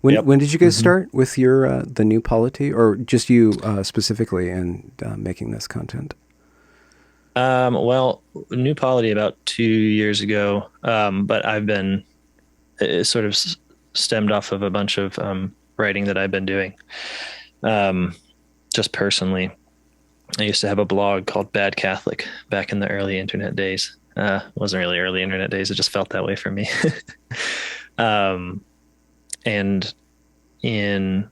When Yep. when did you guys start with your the new polity, or just you specifically in making this content? Well, new polity about 2 years ago, but I've been it sort of stemmed off of a bunch of writing that I've been doing. Um, just personally, I used to have a blog called Bad Catholic back in the early internet days. It wasn't really early internet days; it just felt that way for me. um, and in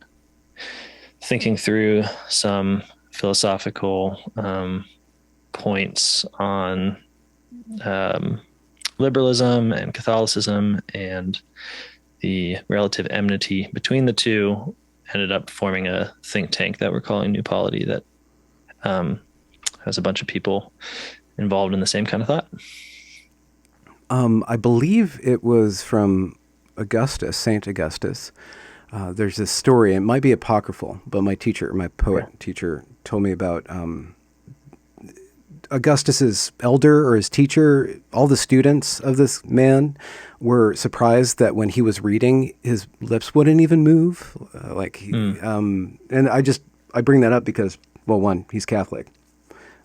thinking through some philosophical points on um, liberalism and Catholicism and the relative enmity between the two, ended up forming a think tank that we're calling New Polity that um, has a bunch of people involved in the same kind of thought. I believe it was from Augustus, Saint Augustus. There's this story. It might be apocryphal, but my teacher, my Okay. poet teacher, told me about Augustus's elder or his teacher. All the students of this man were surprised that when he was reading, his lips wouldn't even move. Mm. And I bring that up because, well, one, he's Catholic.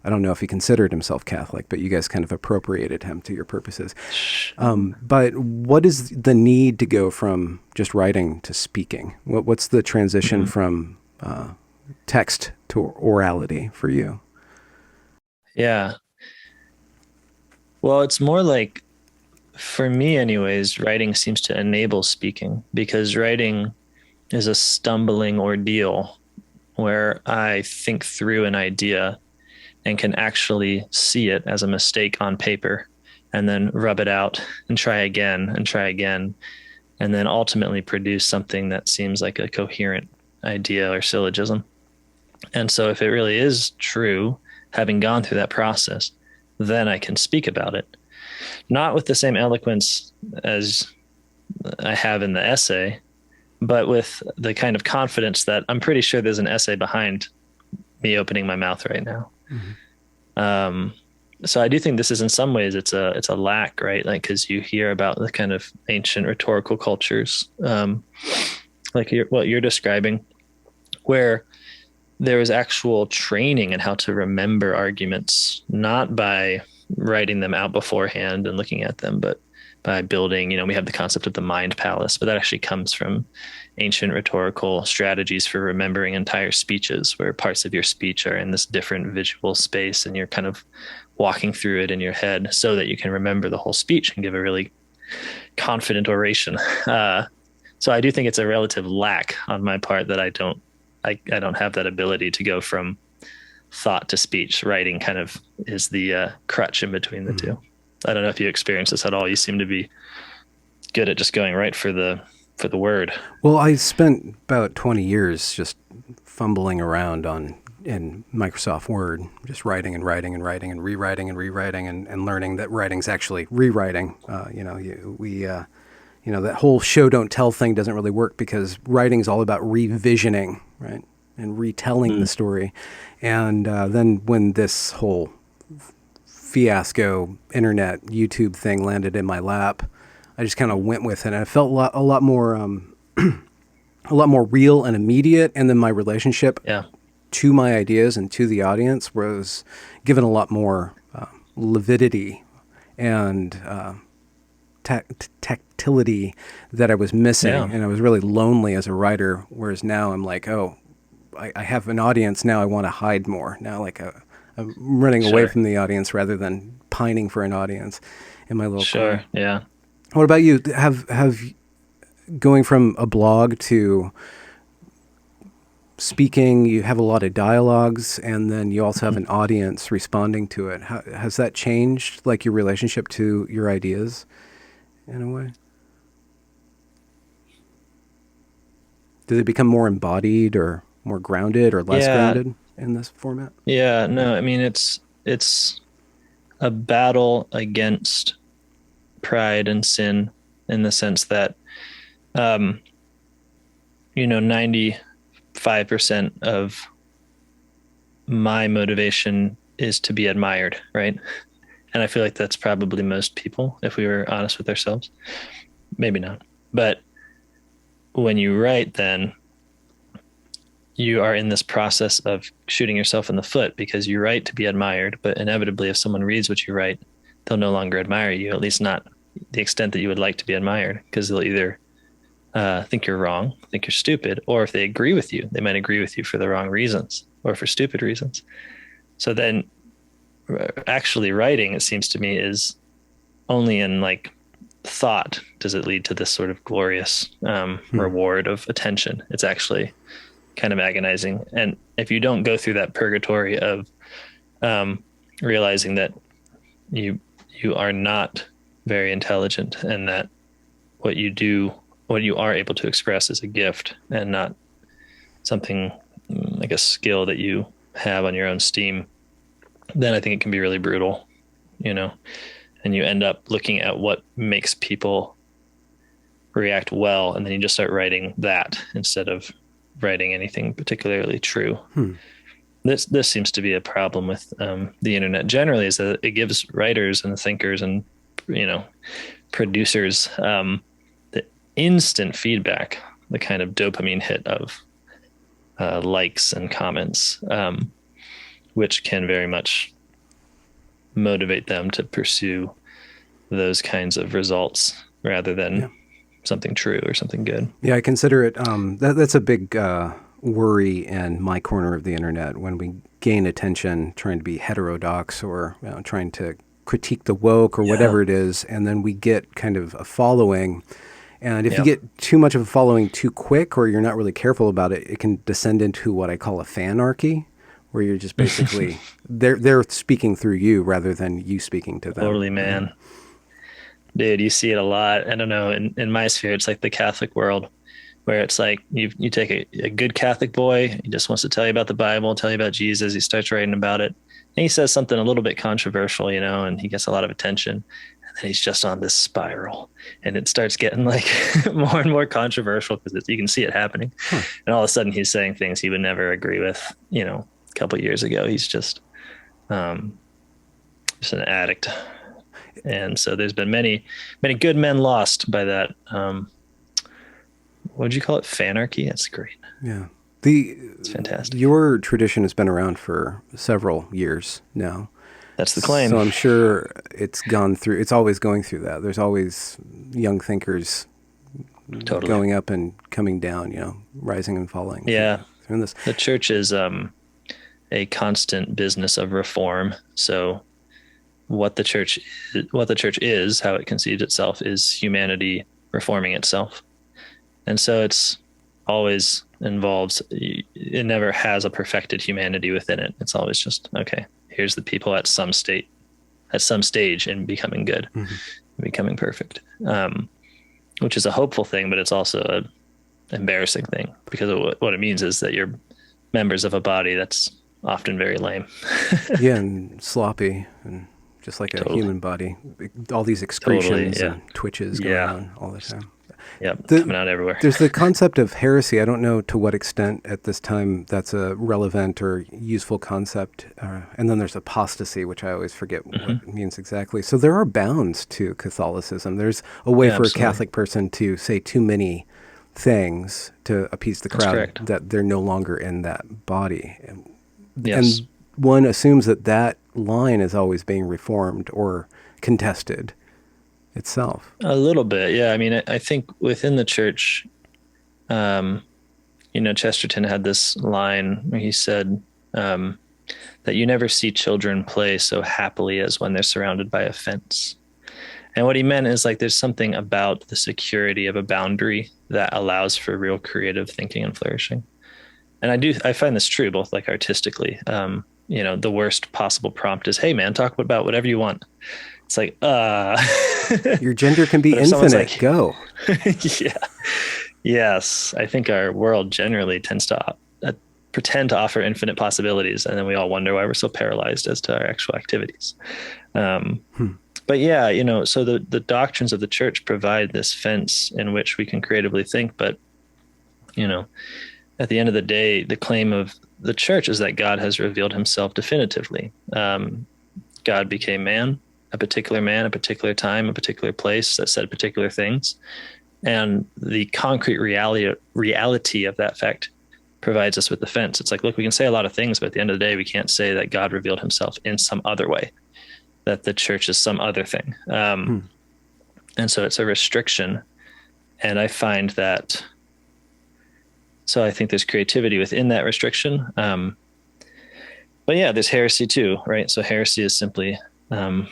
I don't know if he considered himself Catholic, but you guys kind of appropriated him to your purposes. But what is the need to go from just writing to speaking? What's the transition Mm. from text to orality for you? Yeah. Well, it's more like, for me, anyways, writing seems to enable speaking because writing is a stumbling ordeal where I think through an idea and can actually see it as a mistake on paper and then rub it out and try again and try again, and then ultimately produce something that seems like a coherent idea or syllogism. And so, if it really is true, having gone through that process, then I can speak about it, not with the same eloquence as I have in the essay, but with the kind of confidence that I'm pretty sure there's an essay behind me opening my mouth right now. Mm-hmm. Um, so I do think this is, in some ways, it's a lack, right? Like, because you hear about the kind of ancient rhetorical cultures, like what you're describing, where there was actual training in how to remember arguments, not by writing them out beforehand and looking at them, but by building, we have the concept of the mind palace, but that actually comes from ancient rhetorical strategies for remembering entire speeches, where parts of your speech are in this different visual space and you're kind of walking through it in your head so that you can remember the whole speech and give a really confident oration. So I do think it's a relative lack on my part that I don't have that ability to go from thought to speech. Writing kind of is the crutch in between the Mm-hmm. two. I don't know if you experience this at all. You seem to be good at just going right for the word. Well, I spent about 20 years just fumbling around in Microsoft Word, just writing and writing and writing and rewriting and rewriting and learning that writing's actually rewriting. That whole show don't tell thing doesn't really work because writing's all about revisioning, right? And retelling the Mm. story. And then when this whole fiasco internet YouTube thing landed in my lap, I just kind of went with it, and it felt a lot more real and immediate. And then my relationship Yeah. to my ideas and to the audience was given a lot more lividity and tactility that I was missing, Yeah. and I was really lonely as a writer. Whereas now I'm like, oh, I have an audience now. I want to hide more now. I'm running away Sure. from the audience rather than pining for an audience in my little Sure. corner. Yeah. What about you? Have going from a blog to speaking, you have a lot of dialogues, and then you also have an audience responding to it. Has that changed, like your relationship to your ideas in a way? Did they become more embodied or more grounded or less Yeah. grounded in this format? Yeah. No, I mean, it's a battle against pride and sin, in the sense that um 95% of my motivation is to be admired, right? And I feel like that's probably most people, if we were honest with ourselves. Maybe not. But when you write, then you are in this process of shooting yourself in the foot because you write to be admired, but inevitably, if someone reads what you write, they'll no longer admire you, at least not the extent that you would like to be admired, because they'll either think you're wrong, think you're stupid, or if they agree with you, they might agree with you for the wrong reasons or for stupid reasons. So then actually writing, it seems to me, is only in like thought does it lead to this sort of glorious reward of attention. It's actually kind of agonizing. And if you don't go through that purgatory of realizing that you are not very intelligent, and that what you are able to express is a gift and not something like a skill that you have on your own steam, then I think it can be really brutal, and you end up looking at what makes people react well, and then you just start writing that instead of writing anything particularly true. This seems to be a problem with the internet generally, is that it gives writers and thinkers and producers the instant feedback, the kind of dopamine hit of likes and comments, which can very much motivate them to pursue those kinds of results rather than something true or something good. Yeah, I consider it, that's a big worry in my corner of the internet, when we gain attention trying to be heterodox or trying to critique the woke or whatever it is, and then we get kind of a following. And if you get too much of a following too quick, or you're not really careful about it, it can descend into what I call a fanarchy, where you're just basically they're speaking through you rather than you speaking to them. Totally, man. Dude, you see it a lot. I don't know. In my sphere, it's like the Catholic world, where it's like you take a good Catholic boy, he just wants to tell you about the Bible, tell you about Jesus. He starts writing about it, and he says something a little bit controversial, and he gets a lot of attention. And then he's just on this spiral, and it starts getting like more and more controversial because you can see it happening. And all of a sudden he's saying things he would never agree with, a couple of years ago. He's just an addict. And so there's been many, many good men lost by that. What would you call it? Fanarchy? That's great. Yeah. It's fantastic. Your tradition has been around for several years now. That's the claim. So I'm sure it's always going through that. There's always young thinkers going up and coming down, rising and falling. Yeah. The church is a constant business of reform. So what the church is, how it conceives itself, is humanity reforming itself. And so it's always involves, it never has a perfected humanity within it. It's always just, okay, here's the people at some stage in becoming good, becoming perfect, which is a hopeful thing, but it's also an embarrassing thing, because what it means is that you're members of a body that's often very lame. Yeah, and sloppy, and just like a human body. All these excretions and twitches going on all the time. Coming out everywhere. There's the concept of heresy. I don't know to what extent at this time that's a relevant or useful concept. And then there's apostasy, which I always forget what it means exactly. So there are bounds to Catholicism. There's a way for a Catholic person to say too many things to appease the crowd that they're no longer in that body. And one assumes that line is always being reformed or contested itself. A little bit, yeah. I mean, I think within the church, Chesterton had this line where he said that you never see children play so happily as when they're surrounded by a fence. And what he meant is, like, there's something about the security of a boundary that allows for real creative thinking and flourishing. And I find this true, both like artistically. The worst possible prompt is, hey man, talk about whatever you want. It's like, your gender can be infinite. Like, go. Yeah. Yes. I think our world generally tends to pretend to offer infinite possibilities. And then we all wonder why we're so paralyzed as to our actual activities. But yeah, so the doctrines of the church provide this fence in which we can creatively think. But, at the end of the day, the claim of the church is that God has revealed himself definitively. God became man, a particular time, a particular place that said particular things. And the concrete reality of that fact provides us with defense. It's like, look, we can say a lot of things, but at the end of the day, we can't say that God revealed himself in some other way, that the church is some other thing. Hmm. And so it's a restriction. And I find that, so I think there's creativity within that restriction. But yeah, there's heresy too, right? So heresy is simply when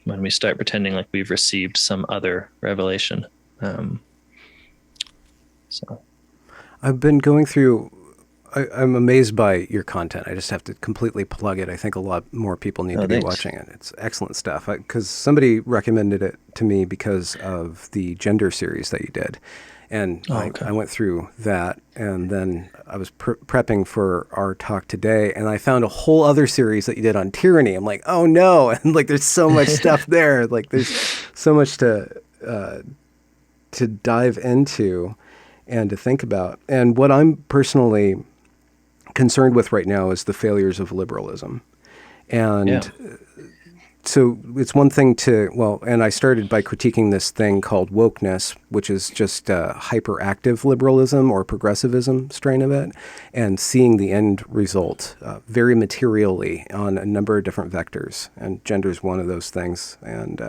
we start pretending like we've received some other revelation. So I've been going through. I'm amazed by your content. I just have to completely plug it. I think a lot more people need to be thanks. watching it. It's excellent stuff. Because somebody recommended it to me because of the gender series that you did. And Okay. I went through that, and then I was prepping for our talk today, and I found a whole other series that you did on tyranny. I'm like, oh no! And like, there's so much stuff there. Like, there's so much to dive into and to think about. And what I'm personally concerned with right now is the failures of liberalism. Yeah. And so it's one thing and I started by critiquing this thing called wokeness, which is just hyperactive liberalism or progressivism strain of it, and seeing the end result very materially on a number of different vectors. And gender is one of those things, and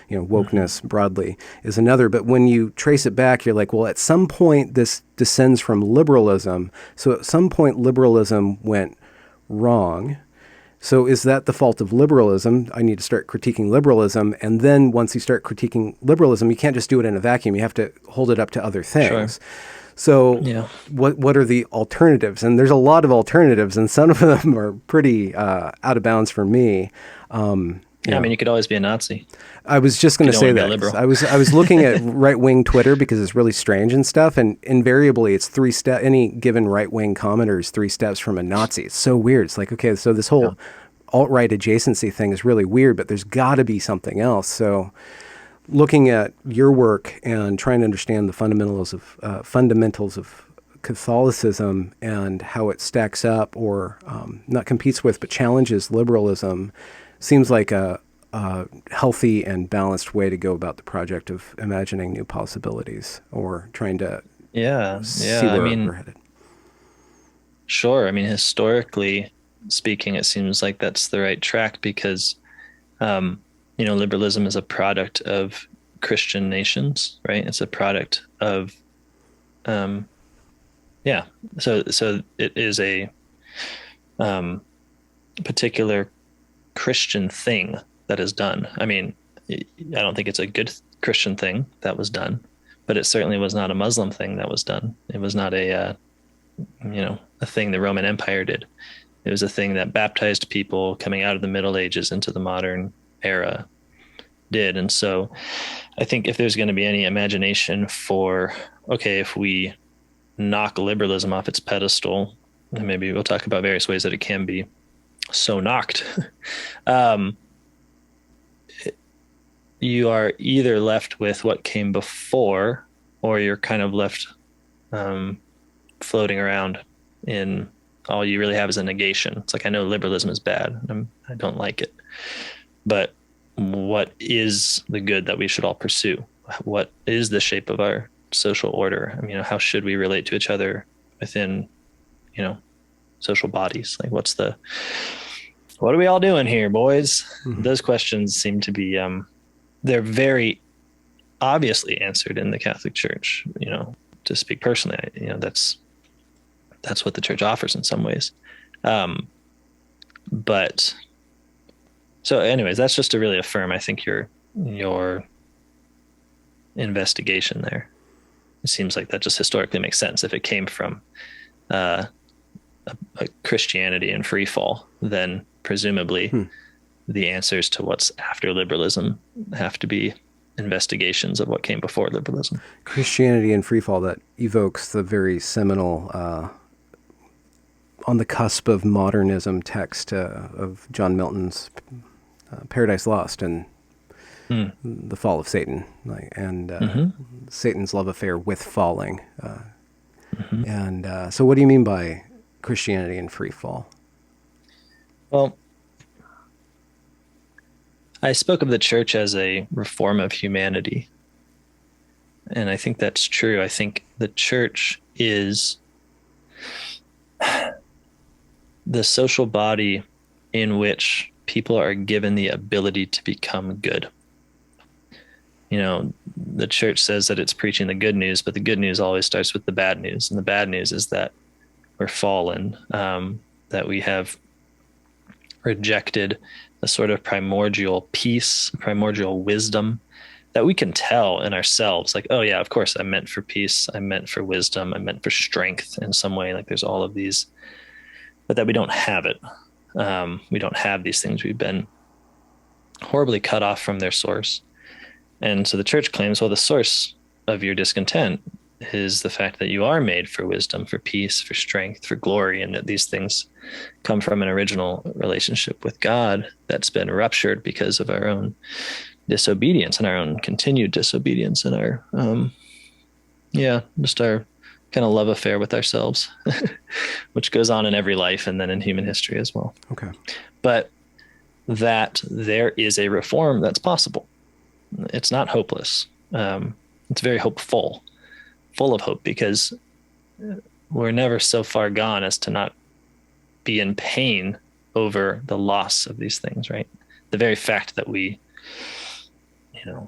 wokeness broadly is another. But when you trace it back, you're like, well, at some point this descends from liberalism. So at some point liberalism went wrong. So is that the fault of liberalism? I need to start critiquing liberalism. And then once you start critiquing liberalism, you can't just do it in a vacuum. You have to hold it up to other Sure. things. So Yeah. what are the alternatives? And there's a lot of alternatives, and some of them are pretty out of bounds for me. Yeah. I mean, you could always be a Nazi. I was just going You to don't say want to be a that 'cause liberal. I was looking at right wing Twitter because it's really strange and stuff, and invariably it's three step. Any given right wing commenter is three steps from a Nazi. It's so weird. It's like, okay, so this whole alt-right adjacency thing is really weird, but there's got to be something else. So looking at your work and trying to understand the fundamentals of Catholicism and how it stacks up or not competes with, but challenges liberalism seems like a healthy and balanced way to go about the project of imagining new possibilities or trying to Yeah. see Yeah. I where we're mean, headed. sure. I mean, historically speaking, it seems like that's the right track because, liberalism is a product of Christian nations, right? It's a product of, um, yeah. So it is a particular Christian thing that is done. I mean, I don't think it's a good Christian thing that was done, but it certainly was not a Muslim thing that was done. It was not a thing the Roman Empire did. It was a thing that baptized people coming out of the Middle Ages into the modern era did. And so I think if there's going to be any imagination for, okay, if we knock liberalism off its pedestal, and maybe we'll talk about various ways that it can be so knocked, um, you are either left with what came before, or you're kind of left floating around in all you really have is a negation. It's like, I know liberalism is bad. I don't like it. But what is the good that we should all pursue? What is the shape of our social order? I mean, how should we relate to each other within, social bodies? Like, what are we all doing here, boys? Mm-hmm. Those questions seem to be, they're very obviously answered in the Catholic Church. To speak personally, that's what the church offers in some ways. But so anyways, that's just to really affirm, I think, your investigation there. It seems like that just historically makes sense. If it came from a Christianity and freefall, then presumably the answers to what's after liberalism have to be investigations of what came before liberalism. Christianity and freefall, that evokes the very seminal on the cusp of modernism text of John Milton's Paradise Lost and the fall of Satan, and Satan's love affair with falling. And so what do you mean by Christianity and free fall? Well, I spoke of the church as a reform of humanity. And I think that's true. I think the church is the social body in which people are given the ability to become good. You know, the church says that it's preaching the good news, but the good news always starts with the bad news. And the bad news is that we're fallen, that we have rejected a sort of primordial peace, primordial wisdom that we can tell in ourselves. Like, oh, yeah, of course, I'm meant for peace. I'm meant for wisdom. I'm meant for strength in some way. Like, there's all of these, but that we don't have it. We don't have these things. We've been horribly cut off from their source. And so the church claims, well, the source of your discontent is the fact that you are made for wisdom, for peace, for strength, for glory, and that these things come from an original relationship with God that's been ruptured because of our own disobedience and our own continued disobedience and our, just our kind of love affair with ourselves, which goes on in every life and then in human history as well. Okay. But that there is a reform that's possible. It's not hopeless. It's very hopeful, full of hope, because we're never so far gone as to not be in pain over the loss of these things, right? The very fact that we are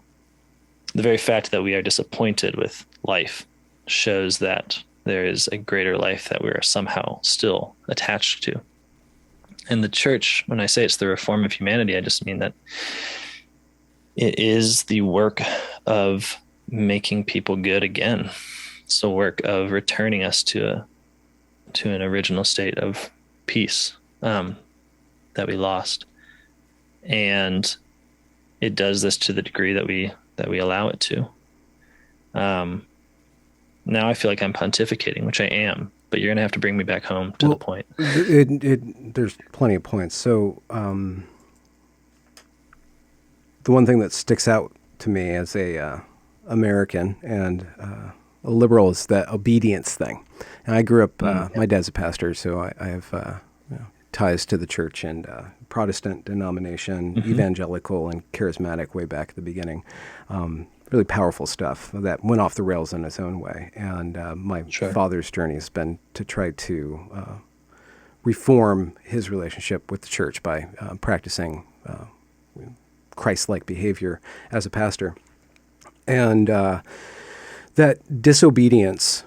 disappointed with life shows that there is a greater life that we are somehow still attached to. And the church, when I say it's the reform of humanity, I just mean that it is the work of making people good again. It's the work of returning us to an original state of peace that we lost. And it does this to the degree that we allow it to. Now I feel like I'm pontificating, which I am, but you're going to have to bring me back home to the point. There's plenty of points. So the one thing that sticks out to me as a American and a liberal is that obedience thing. And I grew up, my dad's a pastor, so I have ties to the church and Protestant denomination, evangelical and charismatic way back at the beginning. Really powerful stuff that went off the rails in its own way. And my father's journey has been to try to reform his relationship with the church by practicing Christ-like behavior as a pastor. And that disobedience,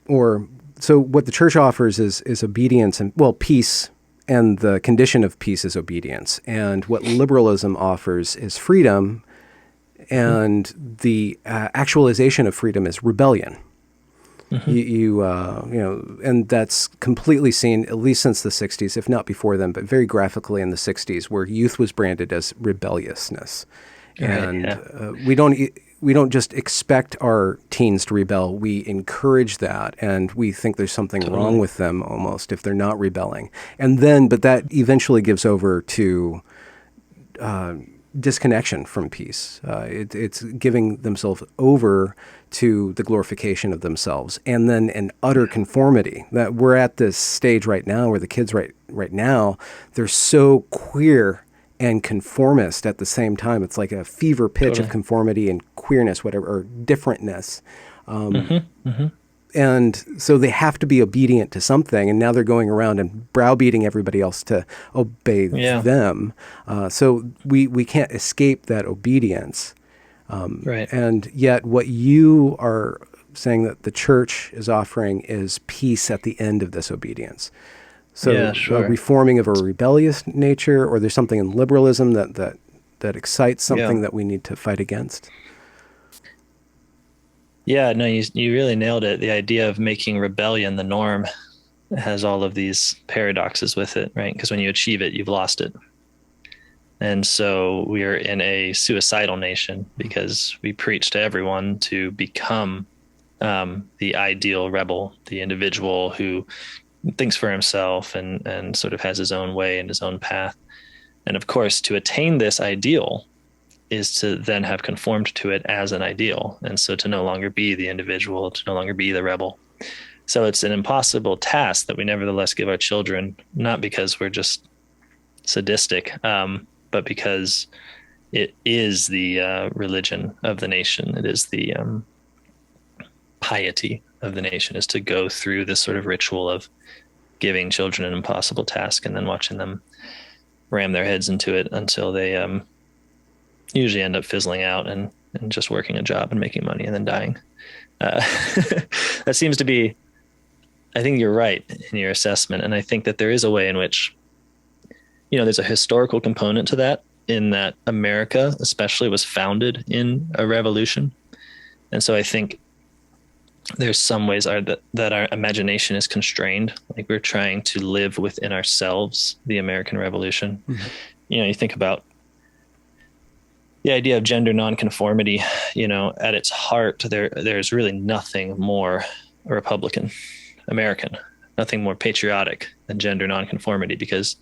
so what the church offers is obedience and, peace, and the condition of peace is obedience. And what liberalism offers is freedom, and the actualization of freedom is rebellion. And that's completely seen, at least since the 60s, if not before then, but very graphically in the 60s, where youth was branded as rebelliousness. We don't just expect our teens to rebel. We encourage that, and we think there's something wrong with them almost if they're not rebelling. But that eventually gives over to disconnection from peace. It's giving themselves over to the glorification of themselves, and then an utter conformity. That we're at this stage right now where the kids right now, they're so queer and conformist at the same time. It's like a fever pitch of conformity and queerness, whatever, or differentness. And so they have to be obedient to something, and now they're going around and browbeating everybody else to obey them. So we can't escape that obedience. And yet what you are saying that the church is offering is peace at the end of this obedience. So a reforming of a rebellious nature, or there's something in liberalism that excites something that we need to fight against? Yeah, no, you really nailed it. The idea of making rebellion the norm has all of these paradoxes with it, right? Because when you achieve it, you've lost it. And so we are in a suicidal nation because we preach to everyone to become the ideal rebel, the individual who thinks for himself and sort of has his own way and his own path. And of course, to attain this ideal is to then have conformed to it as an ideal. And so to no longer be the individual, to no longer be the rebel. So it's an impossible task that we nevertheless give our children, not because we're just sadistic, but because it is the religion of the nation. It is the piety of the nation is to go through this sort of ritual of giving children an impossible task and then watching them ram their heads into it until they usually end up fizzling out and just working a job and making money and then dying. Uh, that seems to be, I think you're right in your assessment. And I think that there is a way in which, there's a historical component to that, in that America especially was founded in a revolution. And so I think there's some ways that our imagination is constrained. Like we're trying to live within ourselves, the American Revolution. Mm-hmm. You think about the idea of gender nonconformity, at its heart, there's really nothing more Republican American, nothing more patriotic than gender nonconformity, because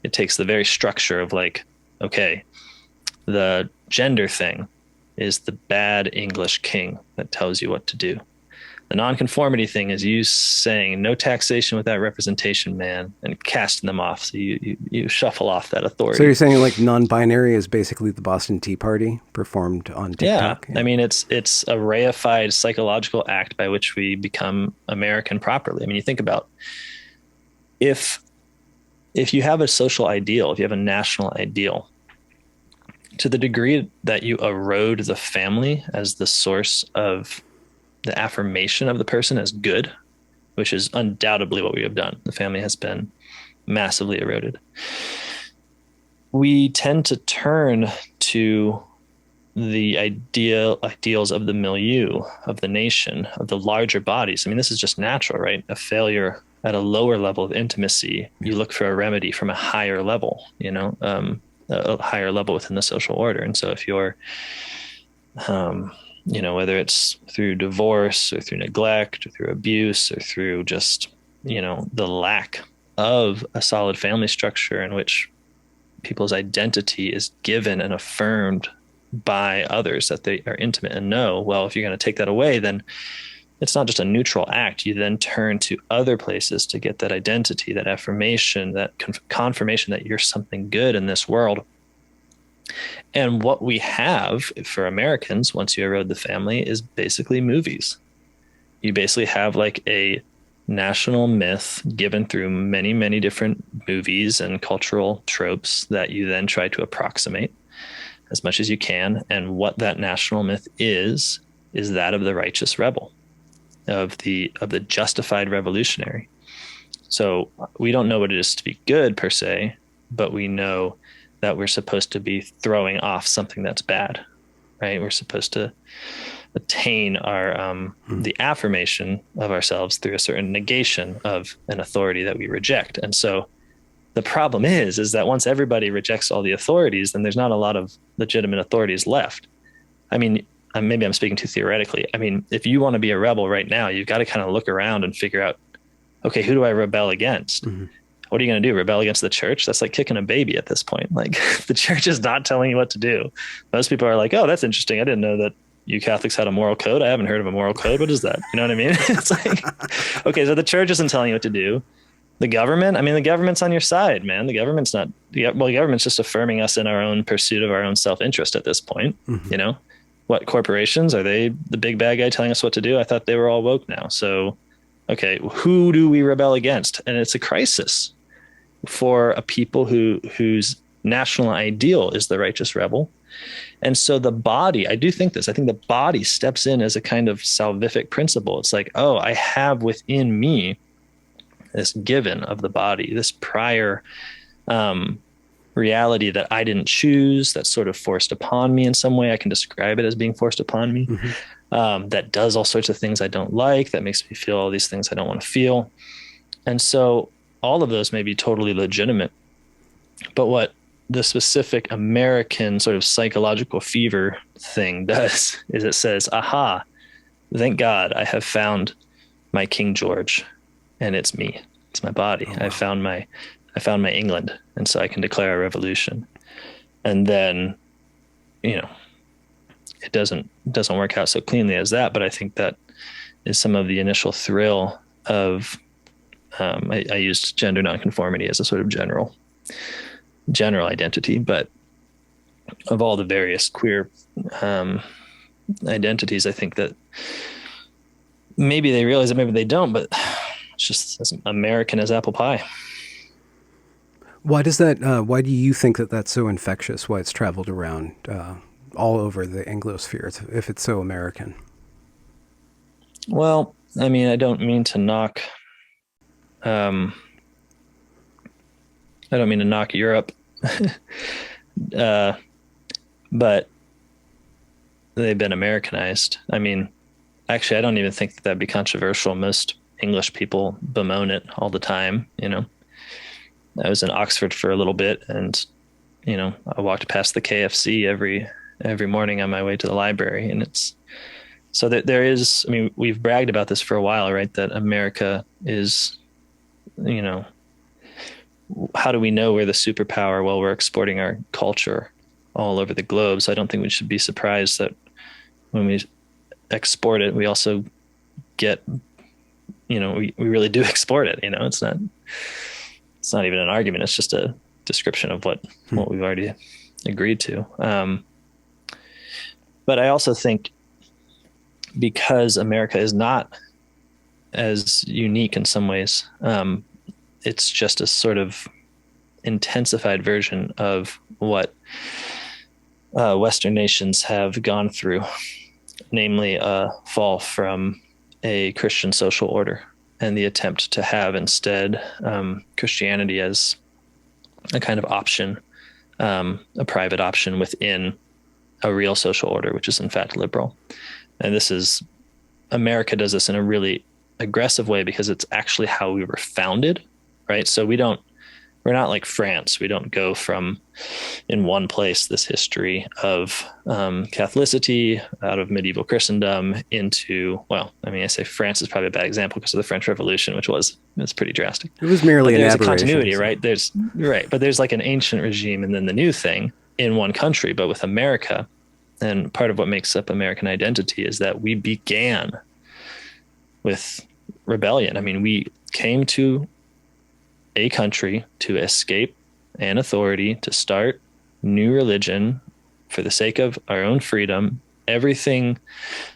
it takes the very structure of like, okay, the gender thing is the bad English king that tells you what to do. The nonconformity thing is you saying no taxation without representation, man, and casting them off. So you shuffle off that authority. So you're saying like non-binary is basically the Boston Tea Party performed on TikTok? Yeah. I mean, it's a reified psychological act by which we become American properly. I mean, you think about if you have a social ideal, if you have a national ideal, to the degree that you erode the family as the source of the affirmation of the person as good, which is undoubtedly what we have done. The family has been massively eroded. We tend to turn to the ideals of the milieu, of the nation, of the larger bodies. I mean, this is just natural, right? A failure at a lower level of intimacy, you look for a remedy from a higher level, a higher level within the social order. And so if you're, whether it's through divorce or through neglect or through abuse or through just, the lack of a solid family structure in which people's identity is given and affirmed by others that they are intimate and know, well, if you're going to take that away, then it's not just a neutral act. You then turn to other places to get that identity, that affirmation, that confirmation that you're something good in this world. And what we have for Americans, once you erode the family, is basically movies. You basically have like a national myth given through many, many different movies and cultural tropes that you then try to approximate as much as you can. And what that national myth is that of the righteous rebel, of the justified revolutionary. So we don't know what it is to be good per se, but we know that we're supposed to be throwing off something that's bad, right? We're supposed to attain our the affirmation of ourselves through a certain negation of an authority that we reject. And so the problem is that once everybody rejects all the authorities, then there's not a lot of legitimate authorities left. I mean, maybe I'm speaking too theoretically. I mean, if you want to be a rebel right now, you've got to kind of look around and figure out, okay, who do I rebel against? Mm-hmm. What are you going to do? Rebel against the church? That's like kicking a baby at this point. Like the church is not telling you what to do. Most people are like, oh, that's interesting. I didn't know that you Catholics had a moral code. I haven't heard of a moral code. What is that? You know what I mean? It's like, okay, so the church isn't telling you what to do. The government, the government's on your side, man. The government's not, the government's just affirming us in our own pursuit of our own self-interest at this point. Mm-hmm. What corporations, are they the big bad guy telling us what to do? I thought they were all woke now. So, okay, who do we rebel against? And it's a crisis for a people whose national ideal is the righteous rebel. And so the body, I think the body steps in as a kind of salvific principle. It's like, oh, I have within me this given of the body, this prior reality that I didn't choose, that's sort of forced upon me in some way. I can describe it as being forced upon me. Mm-hmm. That does all sorts of things I don't like, that makes me feel all these things I don't want to feel. And so all of those may be totally legitimate. But what the specific American sort of psychological fever thing does is it says, aha, thank God I have found my King George, and it's me. It's my body. Oh, wow. I found my England, and so I can declare a revolution. And then, it doesn't work out so cleanly as that, but I think that is some of the initial thrill of I used gender nonconformity as a sort of general identity, but of all the various queer identities, I think that maybe they realize it, maybe they don't, but it's just as American as apple pie. Why does that? Why do you think that that's so infectious? Why it's traveled around all over the Anglosphere if it's so American? Well, I mean, I don't mean to knock, um, I don't mean to knock Europe, uh, but they've been Americanized. I mean, actually, I don't even think that that'd be controversial. Most English people bemoan it all the time. I was in Oxford for a little bit, and I walked past the KFC every morning on my way to the library, and it's so that there is. I mean, we've bragged about this for a while, right? That America is, you know, how do we know we're the superpower? Well, we're exporting our culture all over the globe. So I don't think we should be surprised that when we export it, we also get, we really do export it. It's not even an argument. It's just a description of what we've already agreed to. But I also think because America is not as unique in some ways, it's just a sort of intensified version of what Western nations have gone through, namely a fall from a Christian social order and the attempt to have instead Christianity as a kind of option, a private option within a real social order, which is in fact liberal. And America does this in a really aggressive way because it's actually how we were founded, right? So we're not like France. We don't go from in one place this history of Catholicity out of medieval Christendom into, well, I mean, I say France is probably a bad example because of the French Revolution, it's pretty drastic. It was merely but an there's aberration. A continuity, So. right? But there's like an ancient regime and then the new thing in one country. But with America, and part of what makes up American identity is that we began with rebellion. I mean, we came to a country to escape an authority, to start new religion for the sake of our own freedom. Everything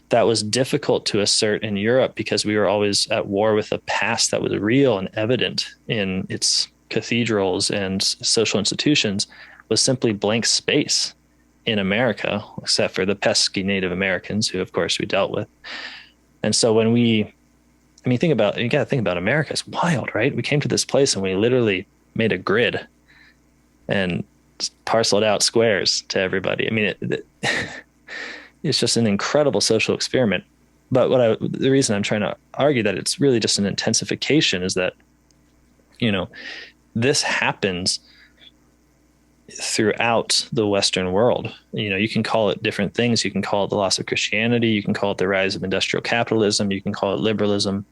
that was difficult to assert in Europe because we were always at war with a past that was real and evident in its cathedrals and social institutions was simply blank space in America, except for the pesky Native Americans who, of course, we dealt with. And so when you got to think about America. It's wild, right? We came to this place and we literally made a grid and parceled out squares to everybody. I mean, it's just an incredible social experiment. But the reason I'm trying to argue that it's really just an intensification is that, this happens throughout the Western world. You can call it different things. You can call it the loss of Christianity. You can call it the rise of industrial capitalism. You can call it liberalism.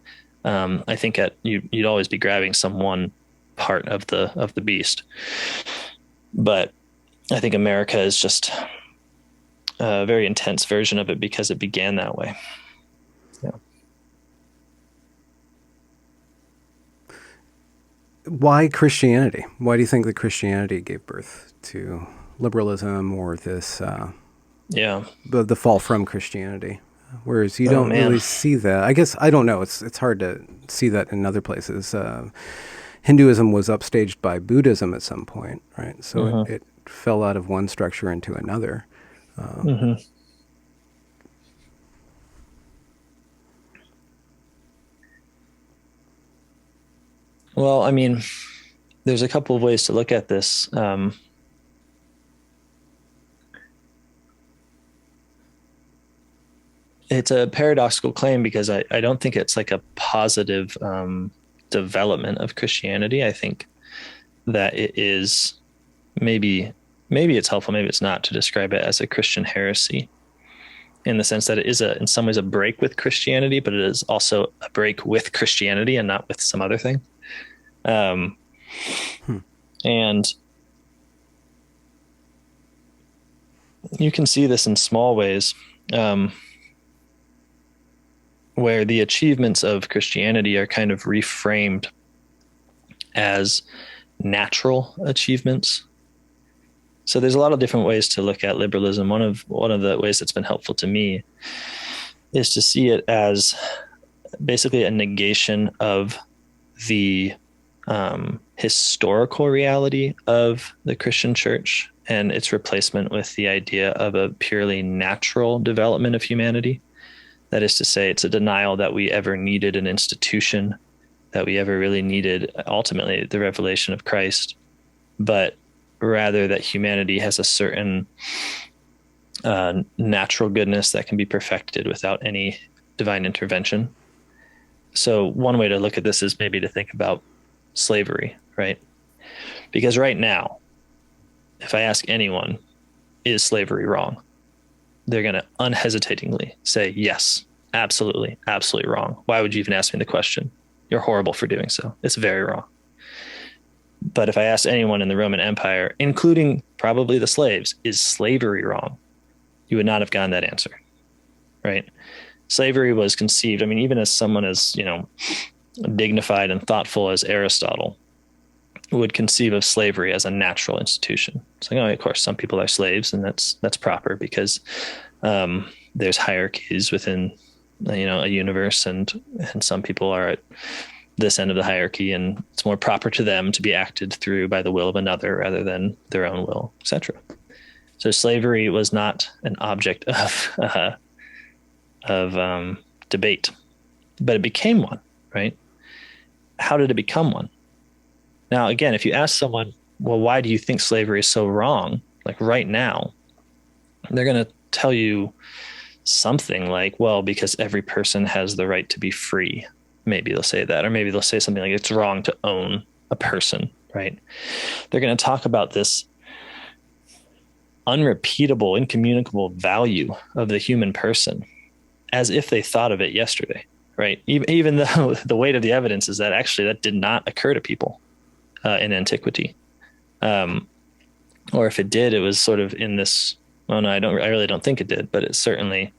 I think you'd always be grabbing some one part of the beast. But I think America is just a very intense version of it because it began that way. Yeah. Why Christianity? Why do you think that Christianity gave birth to liberalism or this? The fall from Christianity, whereas you don't really see that. I guess I don't know. It's hard to see that in other places. Hinduism was upstaged by Buddhism at some point, right? So it fell out of one structure into another. Well, I mean, there's a couple of ways to look at this. It's a paradoxical claim because I don't think it's like a positive development of Christianity. I think that it is maybe it's helpful, maybe it's not, to describe it as a Christian heresy, in the sense that it is in some ways a break with Christianity, but it is also a break with Christianity and not with some other thing. And you can see this in small ways, where the achievements of Christianity are kind of reframed as natural achievements. So there's a lot of different ways to look at liberalism. One of the ways that's been helpful to me is to see it as basically a negation of the historical reality of the Christian church and its replacement with the idea of a purely natural development of humanity. That is to say, it's a denial that we ever needed an institution, that we ever really needed ultimately the revelation of Christ, but rather that humanity has a certain natural goodness that can be perfected without any divine intervention. So one way to look at this is maybe to think about slavery, right? Because right now, if I ask anyone, is slavery wrong? They're going to unhesitatingly say, yes, absolutely, absolutely wrong. Why would you even ask me the question? You're horrible for doing so. It's very wrong. But if I asked anyone in the Roman Empire, including probably the slaves, is slavery wrong? You would not have gotten that answer, right? Slavery was conceived, I mean, even as someone as, dignified and thoughtful as Aristotle would conceive of slavery as a natural institution. It's like, oh, of course, some people are slaves, and that's proper because there's hierarchies within, a universe, and some people are at this end of the hierarchy, and it's more proper to them to be acted through by the will of another rather than their own will, etc. So slavery was not an object of debate, but it became one, right? How did it become one? Now, again, if you ask someone, well, why do you think slavery is so wrong? Like right now, they're going to tell you something like, well, because every person has the right to be free. Maybe they'll say that, or maybe they'll say something like it's wrong to own a person, right? They're going to talk about this unrepeatable, incommunicable value of the human person as if they thought of it yesterday, right? Even though the weight of the evidence is that actually that did not occur to people in antiquity. Or if it did, it was sort of in this, oh no, I really don't think it did, but it certainly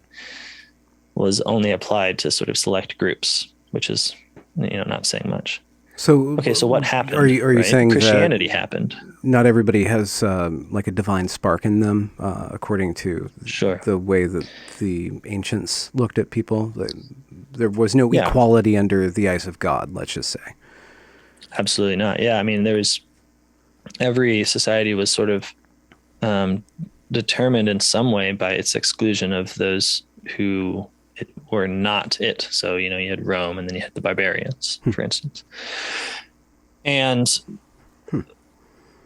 was only applied to sort of select groups, which is, not saying much. So, okay, so what happened? Are you saying Christianity happened? Not everybody has like a divine spark in them, according to Sure. the way that the ancients looked at people. There was no equality under the eyes of God, let's just say. Absolutely not. Yeah, I mean, every society was sort of determined in some way by its exclusion of those who were not it. So, you had Rome, and then you had the barbarians, for instance. And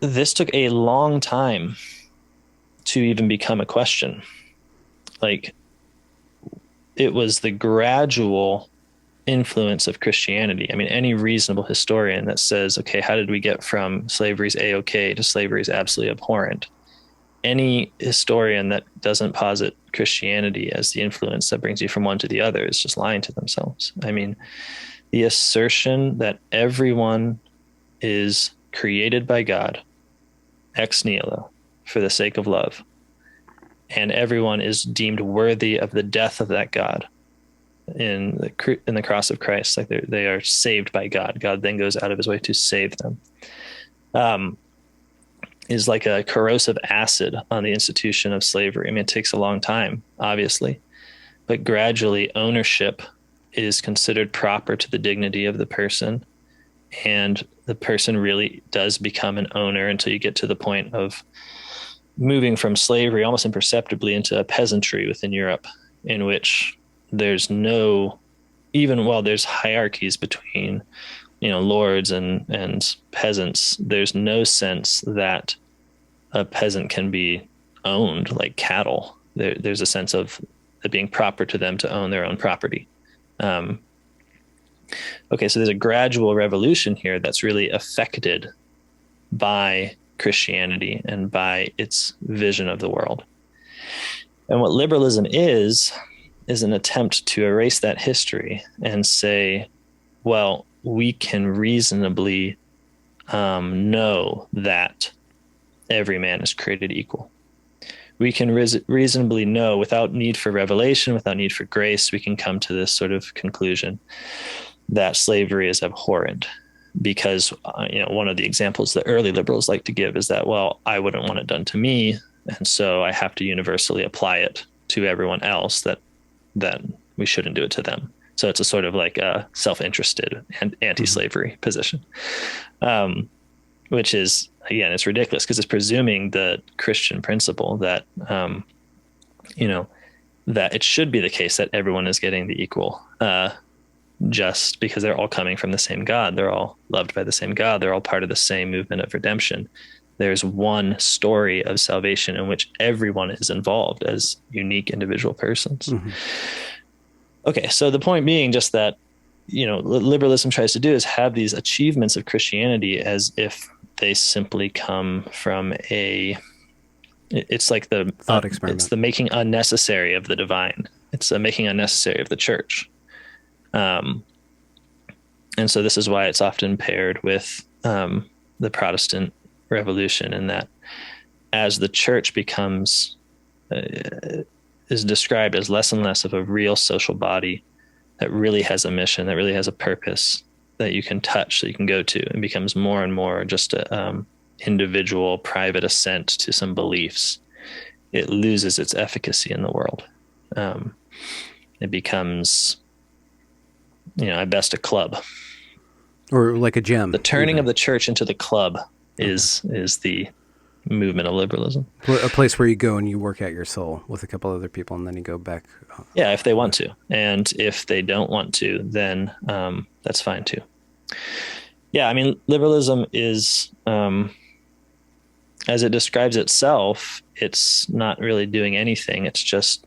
this took a long time to even become a question. Like, it was the gradual influence of Christianity. I mean, any reasonable historian that says, okay, how did we get from slavery's A-OK to slavery's absolutely abhorrent? Any historian that doesn't posit Christianity as the influence that brings you from one to the other is just lying to themselves. I mean, the assertion that everyone is created by God, ex nihilo, for the sake of love, and everyone is deemed worthy of the death of that God in the cross of Christ, like they are saved by God. God then goes out of his way to save them. Is like a corrosive acid on the institution of slavery. I mean, it takes a long time, obviously, but gradually ownership is considered proper to the dignity of the person. And the person really does become an owner until you get to the point of moving from slavery almost imperceptibly into a peasantry within Europe, in which there's even while there's hierarchies between lords and peasants, there's no sense that a peasant can be owned like cattle. There's a sense of it being proper to them to own their own property. Okay, so there's a gradual revolution here that's really affected by Christianity and by its vision of the world. And what liberalism is an attempt to erase that history and say, well, we can reasonably know that every man is created equal. We can reasonably know, without need for revelation, without need for grace, we can come to this sort of conclusion that slavery is abhorrent. Because one of the examples that early liberals like to give is that, well, I wouldn't want it done to me, and so I have to universally apply it to everyone else that we shouldn't do it to them. So it's a sort of like a self-interested and anti-slavery position, which is, again, it's ridiculous because it's presuming the Christian principle that, that it should be the case that everyone is getting the equal, just because they're all coming from the same God. They're all loved by the same God. They're all part of the same movement of redemption. There's one story of salvation in which everyone is involved as unique individual persons. Mm-hmm. Okay, so the point being just that, liberalism tries to do is have these achievements of Christianity as if they simply come from it's like the thought experiment. It's the making unnecessary of the divine. It's the making unnecessary of the church. And so this is why it's often paired with the Protestant Revolution, in that as the church becomes is described as less and less of a real social body that really has a mission, that really has a purpose that you can touch, that you can go to, and becomes more and more just a individual private assent to some beliefs, it loses its efficacy in the world. It becomes, at best, a club, or like a gym. The turning of the church into the club is the movement of liberalism. A place where you go and you work out your soul with a couple other people, and then you go back. Yeah, if they want to. And if they don't want to, then that's fine too. Yeah, I mean, liberalism is, as it describes itself, it's not really doing anything. It's just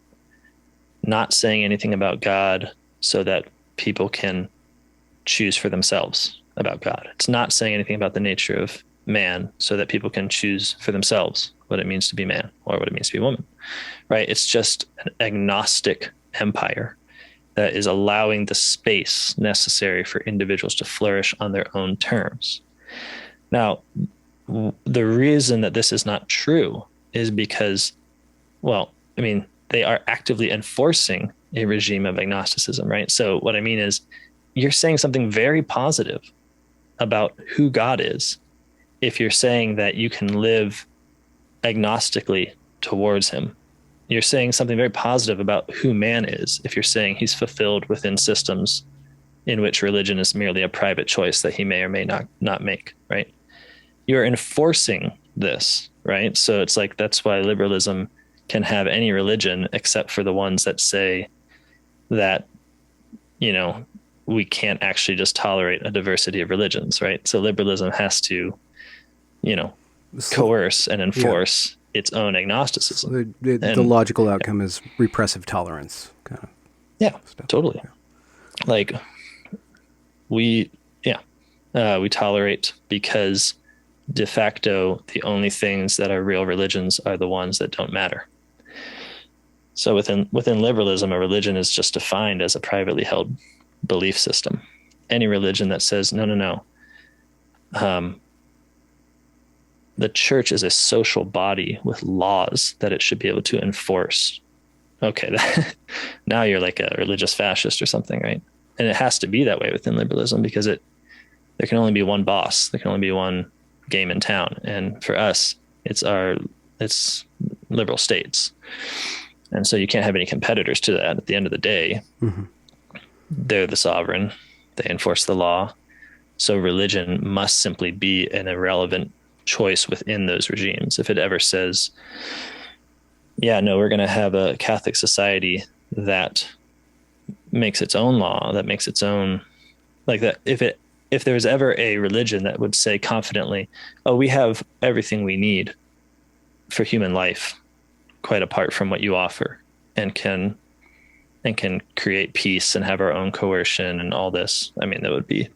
not saying anything about God so that people can choose for themselves about God. It's not saying anything about the nature of man so that people can choose for themselves what it means to be man or what it means to be woman, right? It's just an agnostic empire that is allowing the space necessary for individuals to flourish on their own terms. Now, the reason that this is not true is because, they are actively enforcing a regime of agnosticism, right? So what I mean is, you're saying something very positive about who God is if you're saying that you can live agnostically towards him. You're saying something very positive about who man is if you're saying he's fulfilled within systems in which religion is merely a private choice that he may or may not make, right? You're enforcing this, right? So it's like, that's why liberalism can have any religion except for the ones that say that, we can't actually just tolerate a diversity of religions, right? So liberalism has to, coerce and enforce its own agnosticism. So the logical outcome is repressive tolerance, kind of. Yeah, stuff. Totally. Yeah. Like we tolerate because de facto the only things that are real religions are the ones that don't matter. So within liberalism, a religion is just defined as a privately held belief system. Any religion that says, no, the church is a social body with laws that it should be able to enforce. Okay, now you're like a religious fascist or something, right? And it has to be that way within liberalism because there can only be one boss. There can only be one game in town. And for us, it's liberal states. And so you can't have any competitors to that. At the end of the day, they're the sovereign. They enforce the law. So religion must simply be an irrelevant choice within those regimes. If it ever says, we're going to have a Catholic society that makes its own law, that makes its own, like that. If there was ever a religion that would say confidently, we have everything we need for human life, quite apart from what you offer, and can create peace and have our own coercion and all this. I mean, that would be,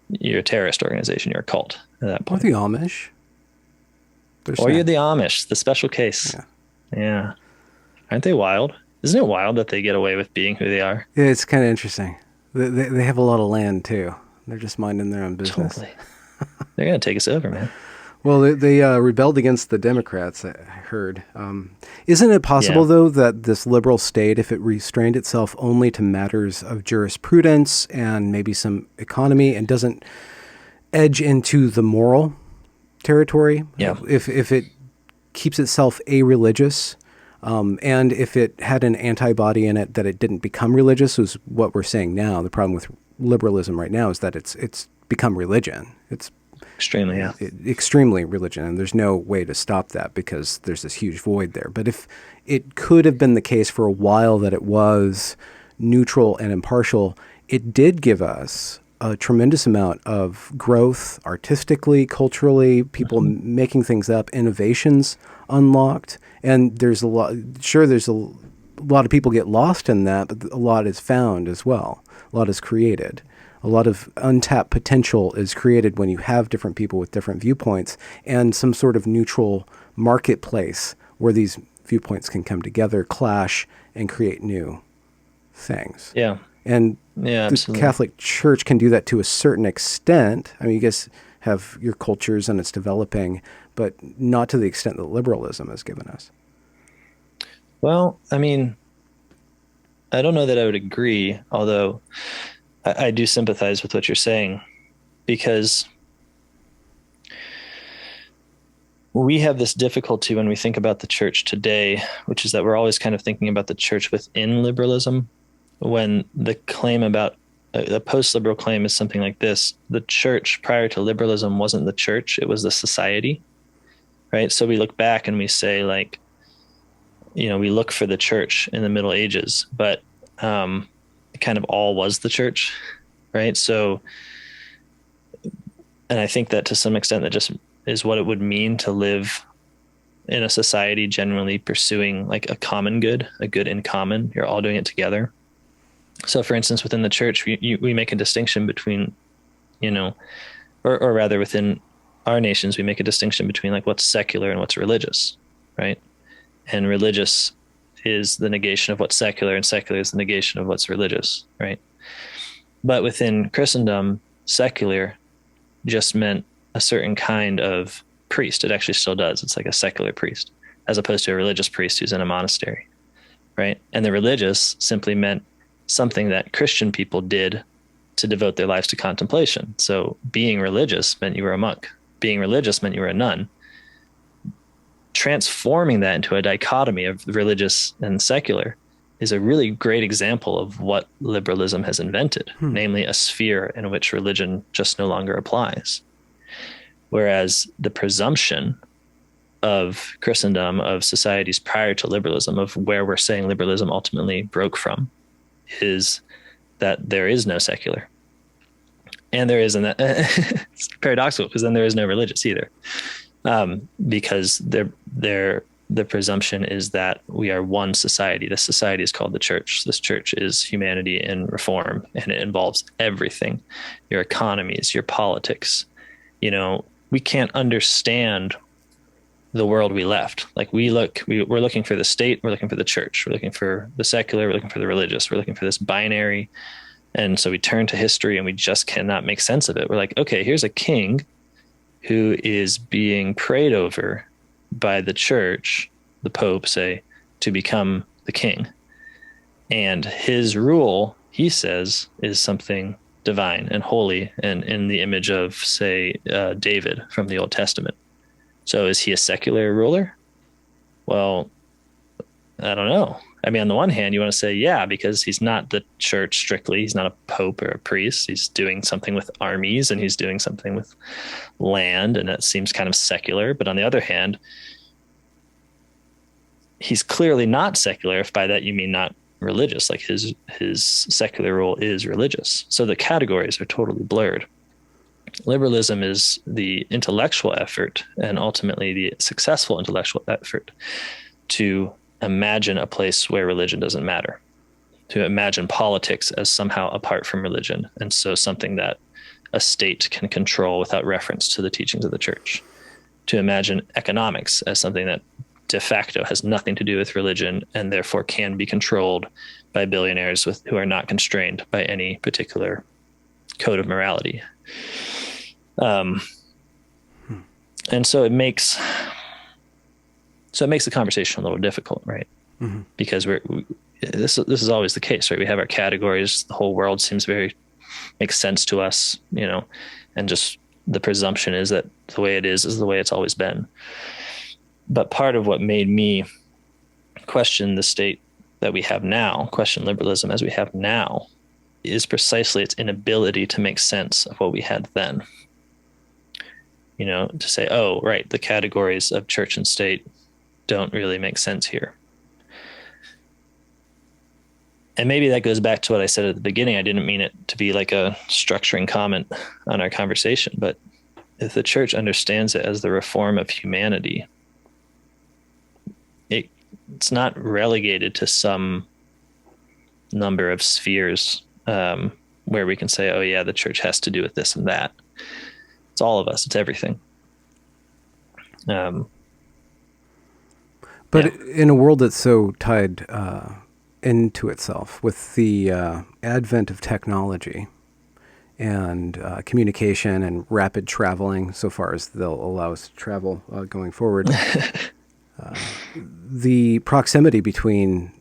you're a terrorist organization, you're a cult at that point. Or the Amish. You're the Amish, the special case. Yeah. Aren't they wild? Isn't it wild that they get away with being who they are? Yeah, it's kind of interesting. They have a lot of land too. They're just minding their own business. Totally. They're going to take us over, man. Well, they rebelled against the Democrats, I heard. Isn't it possible, though, that this liberal state, if it restrained itself only to matters of jurisprudence and maybe some economy and doesn't edge into the moral territory, if it keeps itself a-religious, And if it had an antibody in it that it didn't become religious, was what we're saying now. The problem with liberalism right now is that it's become religion. It's Extremely, yeah. extremely religion, and there's no way to stop that because there's this huge void there. But if it could have been the case for a while that it was neutral and impartial, it did give us a tremendous amount of growth artistically, culturally, people making things up, innovations unlocked. And there's a lot, sure, there's a lot of people get lost in that, but a lot is found as well. A lot is created. A lot of untapped potential is created when you have different people with different viewpoints and some sort of neutral marketplace where these viewpoints can come together, clash, and create new things. Yeah. And Yeah, the absolutely. Catholic Church can do that to a certain extent. I mean, you guys have your cultures and it's developing, but not to the extent that liberalism has given us. Well, I mean, I don't know that I would agree, although I do sympathize with what you're saying, because we have this difficulty when we think about the church today, which is that we're always kind of thinking about the church within liberalism, when the claim about the post-liberal claim is something like this: the church prior to liberalism wasn't the church, it was the society, right? So we look back and we say, like, we look for the church in the Middle Ages, but it kind of all was the church, right? So, and I think that to some extent that just is what it would mean to live in a society generally pursuing like a common good, a good in common. You're all doing it together. So, for instance, within the church, we make a distinction between, or rather within our nations, we make a distinction between like what's secular and what's religious, right? And religious is the negation of what's secular, and secular is the negation of what's religious, right? But within Christendom, secular just meant a certain kind of priest. It actually still does. It's like a secular priest, as opposed to a religious priest who's in a monastery, right? And the religious simply meant something that Christian people did to devote their lives to contemplation. So being religious meant you were a monk. Being religious meant you were a nun. Transforming that into a dichotomy of religious and secular is a really great example of what liberalism has invented, namely a sphere in which religion just no longer applies. Whereas the presumption of Christendom, of societies prior to liberalism, of where we're saying liberalism ultimately broke from, is that there is no secular. And there isn't that. It's paradoxical, because then there is no religious either. Because the presumption is that we are one society. This society is called the church. This church is humanity in reform, and it involves everything: your economies, your politics. We can't understand the world we left. Like we're looking for the state, we're looking for the church, we're looking for the secular, we're looking for the religious, we're looking for this binary. And so we turn to history and we just cannot make sense of it. We're like, okay, here's a king who is being prayed over by the church, the Pope, say, to become the king. And his rule, he says, is something divine and holy and in the image of, say, David from the Old Testament. So is he a secular ruler? Well, I don't know. I mean, on the one hand, you want to say, yeah, because he's not the church strictly. He's not a pope or a priest. He's doing something with armies and he's doing something with land, and that seems kind of secular. But on the other hand, he's clearly not secular, if by that you mean not religious. Like his secular rule is religious. So the categories are totally blurred. Liberalism is the intellectual effort, and ultimately the successful intellectual effort, to imagine a place where religion doesn't matter, to imagine politics as somehow apart from religion, and so something that a state can control without reference to the teachings of the church, to imagine economics as something that de facto has nothing to do with religion and therefore can be controlled by billionaires who are not constrained by any particular code of morality. And so it makes the conversation a little difficult, right? Mm-hmm. Because this is always the case, right? We have our categories. The whole world makes sense to us, and just the presumption is that the way it is the way it's always been. But part of what made me question the state that we have now, question liberalism as we have now, is precisely its inability to make sense of what we had then. To say, oh, right, the categories of church and state don't really make sense here. And maybe that goes back to what I said at the beginning. I didn't mean it to be like a structuring comment on our conversation, but if the church understands it as the reform of humanity, it's not relegated to some number of spheres where we can say, oh yeah, the church has to do with this and that. It's all of us. It's everything. But in a world that's so tied into itself with the advent of technology and communication and rapid traveling, so far as they'll allow us to travel going forward, the proximity between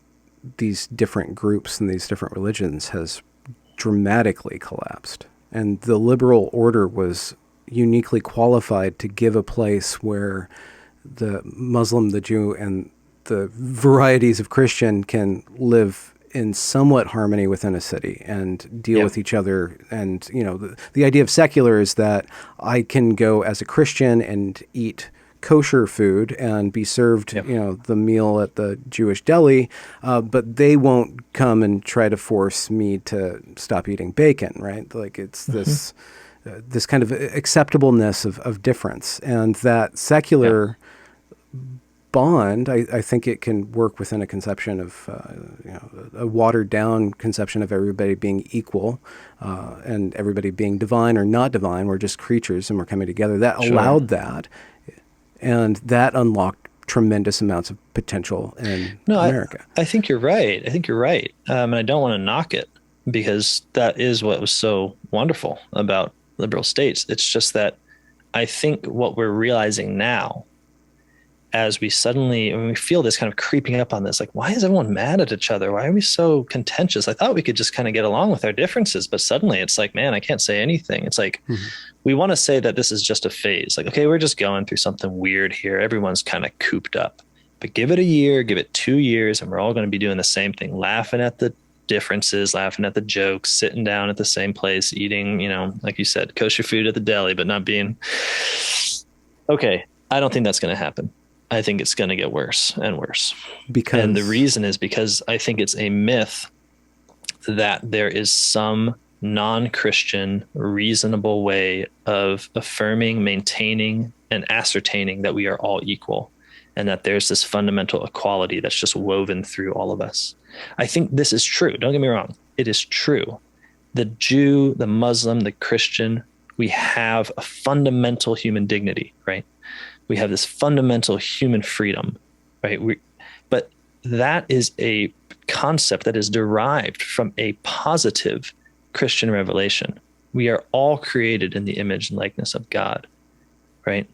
these different groups and these different religions has dramatically collapsed. And the liberal order was uniquely qualified to give a place where the Muslim, the Jew, and the varieties of Christian can live in somewhat harmony within a city and deal with each other. And, the idea of secular is that I can go as a Christian and eat kosher food and be served, the meal at the Jewish deli, but they won't come and try to force me to stop eating bacon, right? Like it's this kind of acceptableness of difference, and that secular bond, I think it can work within a conception of, a watered down conception of everybody being equal and everybody being divine or not divine. We're just creatures and we're coming together. That allowed that. And that unlocked tremendous amounts of potential in America. I think you're right. And I don't want to knock it because that is what was so wonderful about liberal states. It's just that I think what we're realizing now, as we feel this kind of creeping up on this, like, why is everyone mad at each other? Why are we so contentious? I thought we could just kind of get along with our differences, but suddenly it's like, man, I can't say anything. It's like, we want to say that this is just a phase. Like, okay, we're just going through something weird here. Everyone's kind of cooped up, but give it a year, give it 2 years, and we're all going to be doing the same thing, laughing at the differences, laughing at the jokes, sitting down at the same place, eating, like you said, kosher food at the deli, but not being okay. I don't think that's going to happen. I think it's going to get worse and worse. And the reason is because I think it's a myth that there is some non-Christian reasonable way of affirming, maintaining, and ascertaining that we are all equal, and that there's this fundamental equality that's just woven through all of us. I think this is true. Don't get me wrong. It is true. The Jew, the Muslim, the Christian, we have a fundamental human dignity, right? We have this fundamental human freedom, right? But that is a concept that is derived from a positive Christian revelation. We are all created in the image and likeness of God, right?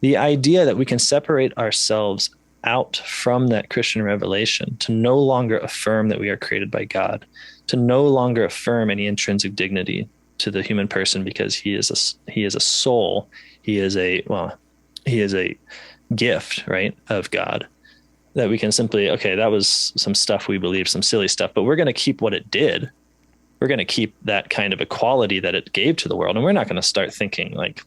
The idea that we can separate ourselves out from that Christian revelation to no longer affirm that we are created by God, to no longer affirm any intrinsic dignity to the human person because he is a soul, he is a gift, right, of God, that we can simply, okay, that was some stuff we believe, some silly stuff, but we're going to keep what it did. We're going to keep that kind of equality that it gave to the world. And we're not going to start thinking like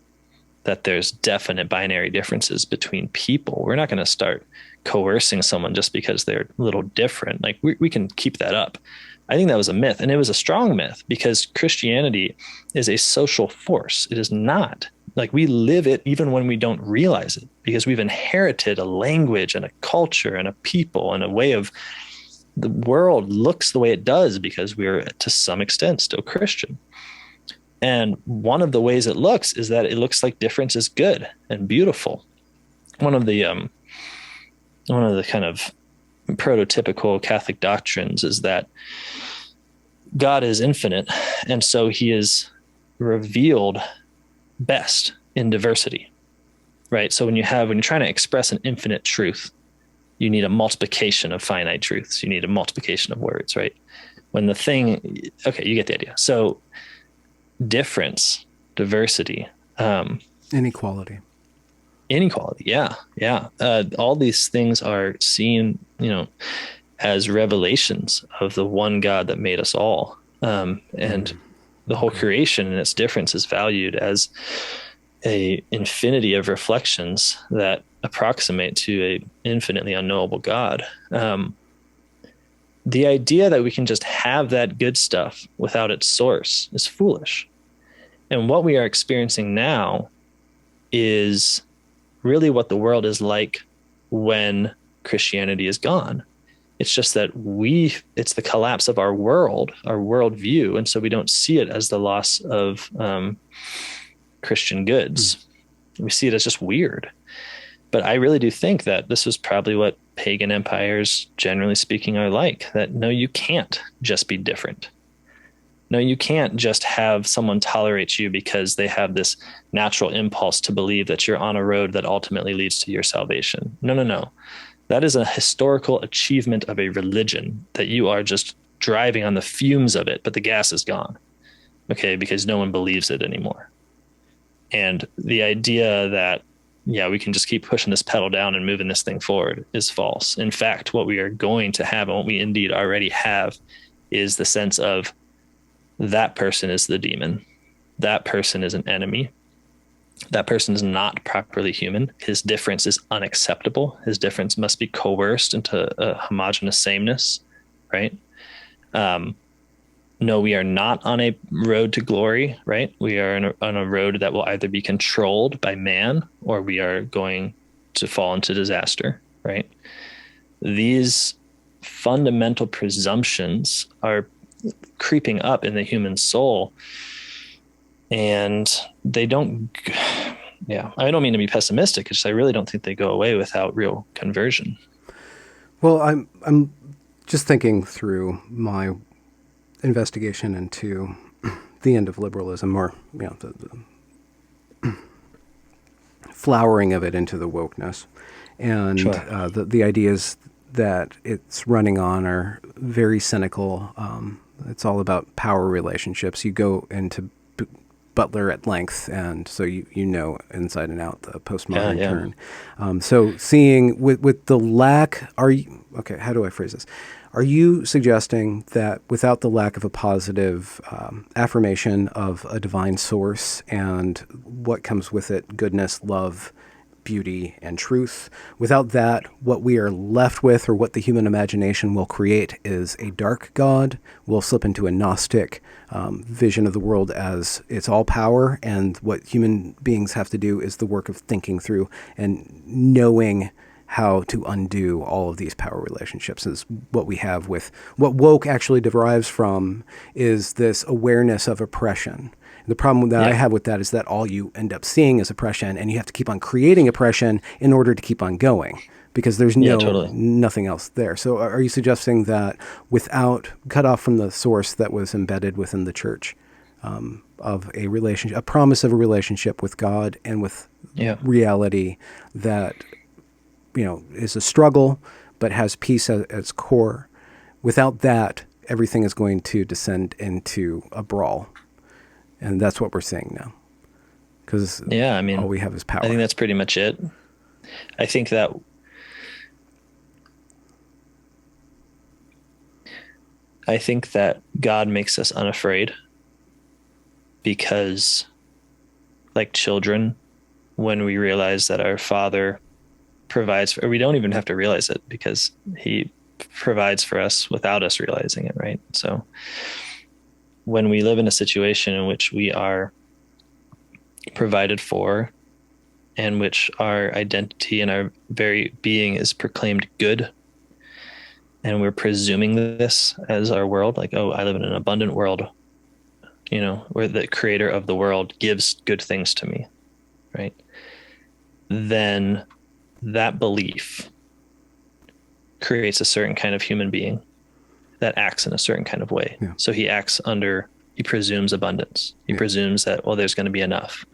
that there's definite binary differences between people. We're not going to start coercing someone just because they're a little different. Like we can keep that up. I think that was a myth, and it was a strong myth because Christianity is a social force. It is not like we live it even when we don't realize it, because we've inherited a language and a culture and a people and a way of the world looks the way it does because we're to some extent still Christian. And one of the ways it looks is that it looks like difference is good and beautiful. One of the kind of prototypical Catholic doctrines is that God is infinite, and so he is revealed best in diversity, right? So when you're trying to express an infinite truth, you need a multiplication of finite truths. You need a multiplication of words, right? When the thing, okay, you get the idea. So difference, diversity, inequality. Inequality. Yeah. Yeah. All these things are seen, as revelations of the one God that made us all. And the whole Okay. creation and its difference is valued as a infinity of reflections that approximate to a infinitely unknowable God. The idea that we can just have that good stuff without its source is foolish. And what we are experiencing now is really what the world is like when Christianity is gone. It's just that it's the collapse of our world, our worldview. And so we don't see it as the loss of Christian Hmm. goods. We see it as just weird. But I really do think that this was probably what pagan empires, generally speaking, are like, that no, you can't just be different. No, you can't just have someone tolerate you because they have this natural impulse to believe that you're on a road that ultimately leads to your salvation. No, no, no. That is a historical achievement of a religion that you are just driving on the fumes of it, but the gas is gone. Okay, because no one believes it anymore. And the idea that, yeah, we can just keep pushing this pedal down and moving this thing forward is false. In fact, what we are going to have, and what we indeed already have, is the sense of that person is the demon. That person is an enemy. That person is not properly human. His difference is unacceptable. His difference must be coerced into a homogenous sameness, right? Um, no, we are not on a road to glory, right? We are on a road that will either be controlled by man or we are going to fall into disaster, right? These fundamental presumptions are creeping up in the human soul, and they don't, yeah, I don't mean to be pessimistic. It's just I really don't think they go away without real conversion. Well, I'm just thinking through my investigation into the end of liberalism, or the flowering of it into the wokeness, and Sure. the ideas that it's running on are very cynical. It's all about power relationships. You go into Butler at length, and so you know inside and out the Yeah, postmodern yeah. turn. So seeing with the lack, are you okay? How do I phrase this? Are you suggesting that without the lack of a positive affirmation of a divine source and what comes with it, goodness, love, beauty, and truth, without that, what we are left with, or what the human imagination will create, is a dark God? We'll slip into a Gnostic vision of the world as it's all power, and what human beings have to do is the work of thinking through and knowing how to undo all of these power relationships. Is what we have with what woke actually derives from, is this awareness of oppression. The problem that I Yeah. have with that is that all you end up seeing is oppression, and you have to keep on creating oppression in order to keep on going, because there's Yeah, totally. nothing else there. So are you suggesting that without, cut off from the source that was embedded within the church, of a relationship, a promise of a relationship with God and with Yeah. reality, that is a struggle but has peace at its core, without that everything is going to descend into a brawl, and that's what we're seeing now, because Yeah, I all mean, we have is I think power. that's pretty much it. I think that I think that God makes us unafraid because, like children, when we realize that our Father provides, or we don't even have to realize it because He provides for us without us realizing it, right? So when we live in a situation in which we are provided for, and which our identity and our very being is proclaimed good, and we're presuming this as our world, like, oh, I live in an abundant world, where the creator of the world gives good things to me, right? Then that belief creates a certain kind of human being that acts in a certain kind of way. Yeah, So he presumes abundance. He yeah. presumes that, well, there's going to be enough.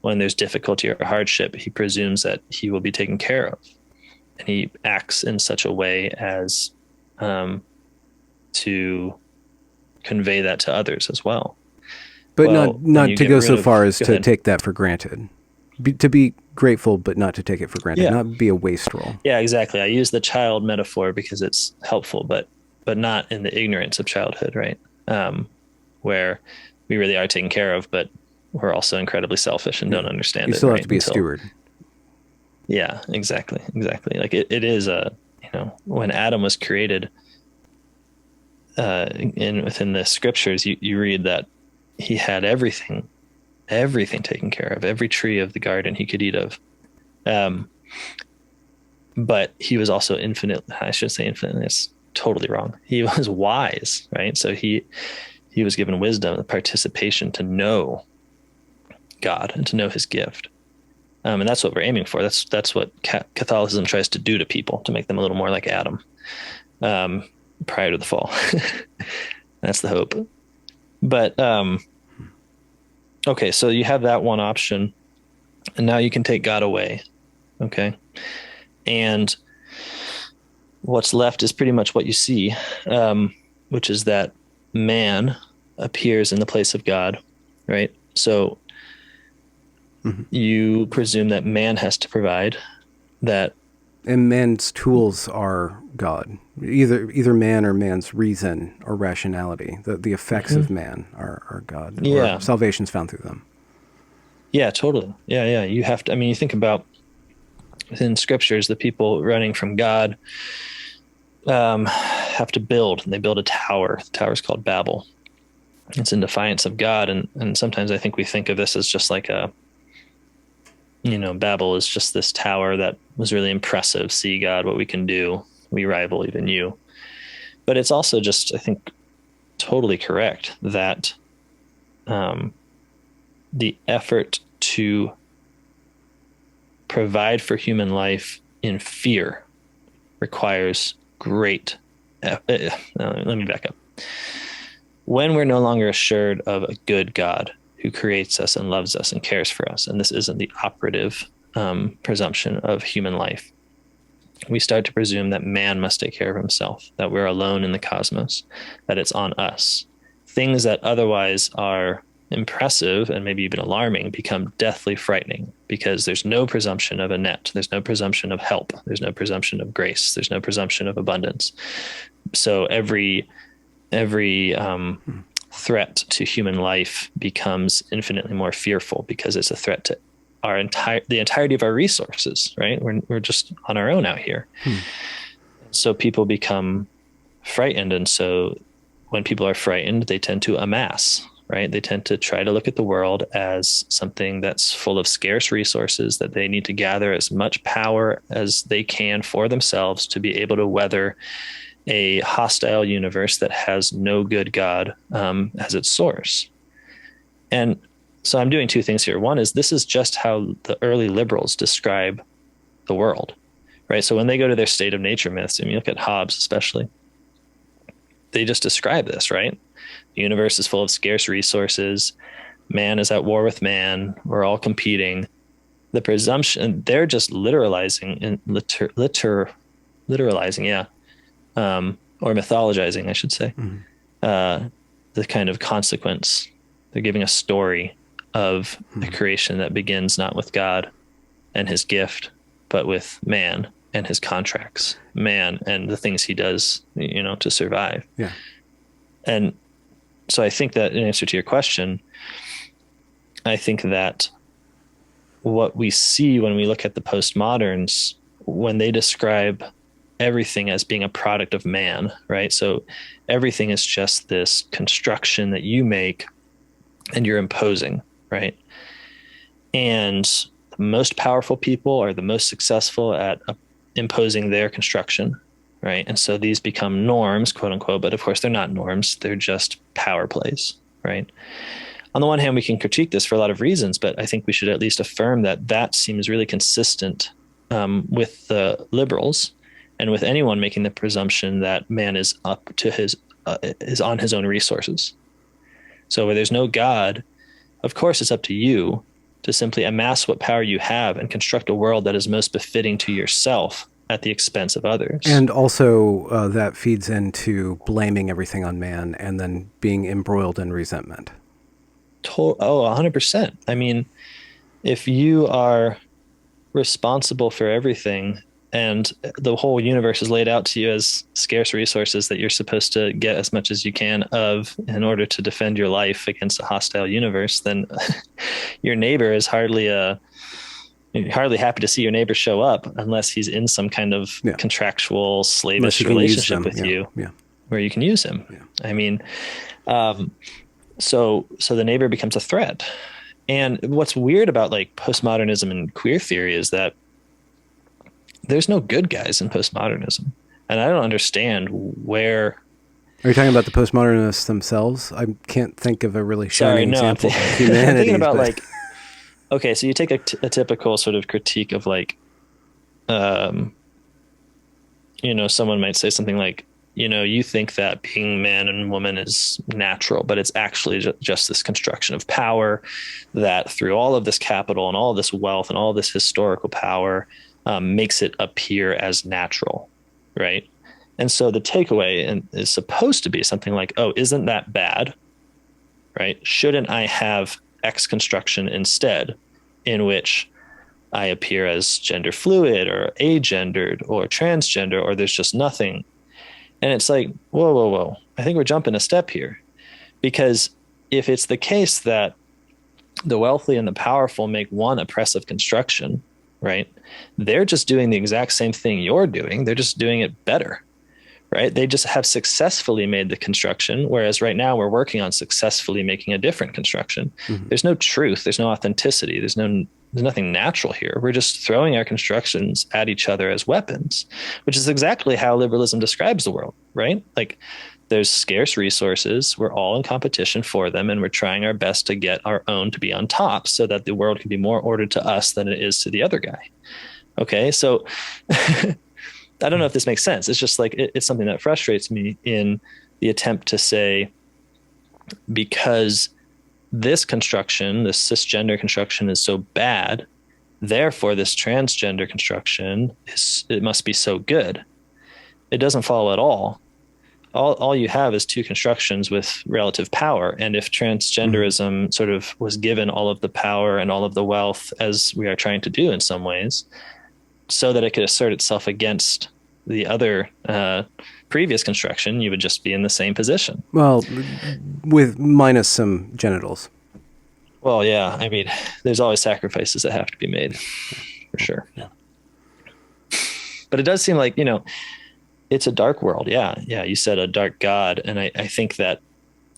When there's difficulty or hardship, he presumes that he will be taken care of. And he acts in such a way as to convey that to others as well. But not Well, when not you to get go rid so of, far as go to ahead. take that for granted. to be grateful, but not to take it for granted, Yeah. not be a wastrel. Yeah, exactly. I use the child metaphor because it's helpful, but not in the ignorance of childhood, right? Where we really are taken care of, but we're also incredibly selfish and don't understand You it. still have Right? to be a steward. Yeah, exactly. Like it is when Adam was created, within the scriptures, you read that he had everything taken care of, every tree of the garden he could eat of. Um, but he was also infinite. I should say infinite. It's totally wrong. He was wise, right? So he was given wisdom, the participation to know God and to know his gift. And that's what we're aiming for. That's what Catholicism tries to do to people, to make them a little more like Adam, prior to the fall. That's the hope. But okay, so you have that one option, and now you can take God away. Okay, and what's left is pretty much what you see, which is that man appears in the place of God, right? So you presume that man has to provide that. And man's tools are God, either man or man's reason or rationality. The effects of man are God, Yeah. or salvation's found through them. Yeah, totally. Yeah. You have to, I mean, you think about within scriptures, the people running from God have to build, and they build a tower. The tower is called Babel. It's in defiance of God. And sometimes I think we think of this as just like Babel is just this tower that was really impressive. See, God, what we can do. We rival even you. But it's also just, I think, totally correct that the effort to provide for human life in fear requires great. Let me back up. When we're no longer assured of a good God who creates us and loves us and cares for us, and this isn't the operative presumption of human life, we start to presume that man must take care of himself, that we're alone in the cosmos, that it's on us. Things that otherwise are impressive and maybe even alarming become deathly frightening, because there's no presumption of a net. There's no presumption of help. There's no presumption of grace. There's no presumption of abundance. So every threat to human life becomes infinitely more fearful, because it's a threat to the entirety of our resources, right? We're just on our own out here. So people become frightened. And so when people are frightened, they tend to amass, right? They tend to try to look at the world as something that's full of scarce resources, that they need to gather as much power as they can for themselves to be able to weather a hostile universe that has no good God as its source. And so I'm doing two things here. One is, this is just how the early liberals describe the world, right? So when they go to their state of nature myths, and you look at Hobbes especially, they just describe this, right? The universe is full of scarce resources. Man is at war with man. We're all competing. The presumption, they're just literalizing and literalizing, yeah. Or mythologizing, I should say, the kind of consequence. They're giving a story of a creation that begins not with God and his gift, but with man and his contracts, man and the things he does, to survive. Yeah. And so I think that, in answer to your question, I think that what we see when we look at the postmoderns, when they describe everything as being a product of man, right? So everything is just this construction that you make and you're imposing, right? And the most powerful people are the most successful at imposing their construction, right? And so these become norms, quote unquote, but of course they're not norms. They're just power plays, right? On the one hand, we can critique this for a lot of reasons, but I think we should at least affirm that seems really consistent with the liberals and with anyone making the presumption that man is up to is on his own resources. So where there's no God, of course, it's up to you to simply amass what power you have and construct a world that is most befitting to yourself at the expense of others. And also that feeds into blaming everything on man and then being embroiled in resentment. 100%. I mean, if you are responsible for everything and the whole universe is laid out to you as scarce resources that you're supposed to get as much as you can of in order to defend your life against a hostile universe, then your neighbor is you're hardly happy to see your neighbor show up unless he's in some kind of Yeah. contractual Unless slavish you can use relationship them. with Yeah. you Yeah. where you can use him. Yeah. I mean, um, so the neighbor becomes a threat. And what's weird about like postmodernism and queer theory is that there's no good guys in postmodernism. And I don't understand where. Are you talking about the postmodernists themselves? I can't think of a really Sorry, shining no, example of I'm thinking humanities, about but like, okay, so you take a typical sort of critique of like, um, someone might say something like, you think that being man and woman is natural, but it's actually just this construction of power that through all of this capital and all of this wealth and all this historical power makes it appear as natural, right? And so the takeaway is supposed to be something like, oh, isn't that bad, right? Shouldn't I have X construction instead, in which I appear as gender fluid or agendered or transgender, or there's just nothing. And it's like, whoa, whoa, whoa. I think we're jumping a step here. Because if it's the case that the wealthy and the powerful make one oppressive construction, right? They're just doing the exact same thing you're doing. They're just doing it better, right? They just have successfully made the construction, whereas right now we're working on successfully making a different construction. mhm. There's no truth, there's no authenticity, there's nothing natural here. We're just throwing our constructions at each other as weapons, which is exactly how liberalism describes the world, right? Like there's scarce resources, we're all in competition for them, and we're trying our best to get our own to be on top so that the world can be more ordered to us than it is to the other guy. Okay, so I don't know if this makes sense. It's just like it's something that frustrates me in the attempt to say, because this construction, this cisgender construction is so bad, therefore this transgender construction it must be so good. It doesn't follow at all. All you have is two constructions with relative power. And if Mhm. transgenderism sort of was given all of the power and all of the wealth, as we are trying to do in some ways, so that it could assert itself against the other previous construction, you would just be in the same position. Well, with minus some genitals. Well, yeah, I mean, there's always sacrifices that have to be made, for sure. Yeah. But it does seem like, it's a dark world. Yeah. Yeah. You said a dark God. And I think that,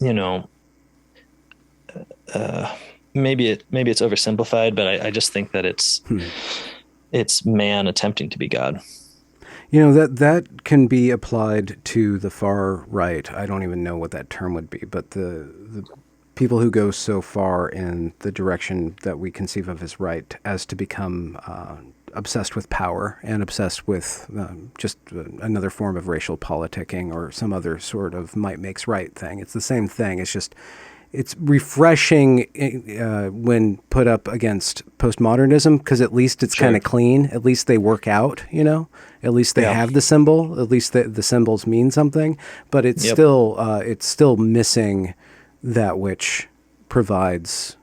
you know, uh, maybe it's oversimplified, but I just think that Hmm. it's man attempting to be God. That can be applied to the far right. I don't even know what that term would be, but the people who go so far in the direction that we conceive of as right as to become obsessed with power and obsessed with just another form of racial politicking or some other sort of might makes right thing. It's the same thing. It's refreshing when put up against postmodernism because at least it's kind Sure. of clean. At least they work out, At least they Yeah. have the symbol. At least the symbols mean something. But Yep. it's still missing that which provides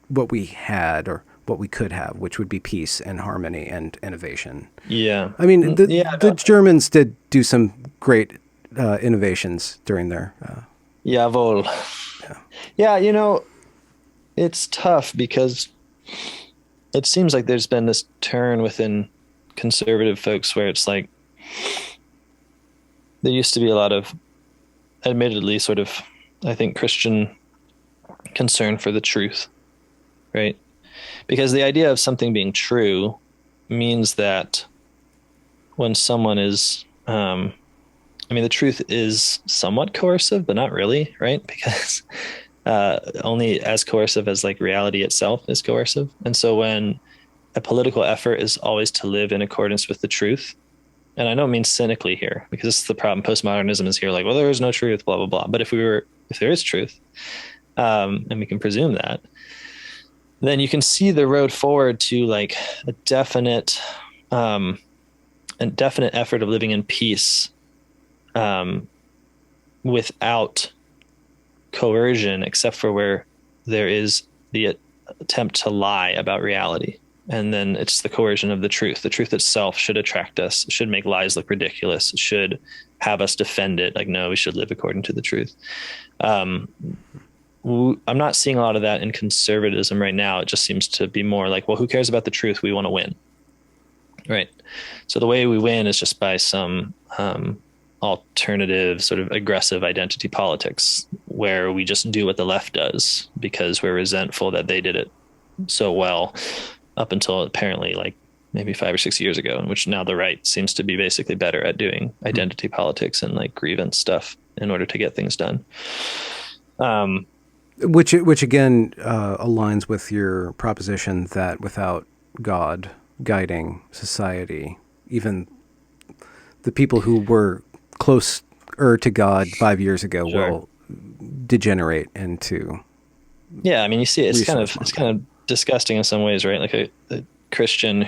what we had or what we could have, which would be peace and harmony and innovation. Yeah. I mean, Yeah. the Germans did do some great innovations during their. Jawohl. Yeah. It's tough because it seems like there's been this turn within conservative folks where it's like there used to be a lot of admittedly sort of, I think, Christian concern for the truth, right? Because the idea of something being true means that when someone is, the truth is somewhat coercive, but not really, right? Because only as coercive as like reality itself is coercive. And so when a political effort is always to live in accordance with the truth, and I don't mean cynically here, because this is the problem. Postmodernism is here, like, well, there is no truth, blah blah blah. But if there is truth, and we can presume that, then you can see the road forward to like a um, definite effort of living in peace, um, without coercion, except for where there is the attempt to lie about reality. And then it's the coercion of the truth. The truth itself should attract us, should make lies look ridiculous, should have us defend it. Like, no, we should live according to the truth. Um, I'm not seeing a lot of that in conservatism right now. It just seems to be more like, well, who cares about the truth? We want to win. Right. So the way we win is just by some alternative sort of aggressive identity politics where we just do what the left does because we're resentful that they did it so well up until apparently like maybe 5 or 6 years ago, in which now the right seems to be basically better at doing identity politics and like grievance stuff in order to get things done. Which again aligns with your proposition that without God guiding society, even the people who were closer to God 5 years ago will degenerate into. Yeah, I mean, you see, it's kind of disgusting in some ways, right? Like a Christian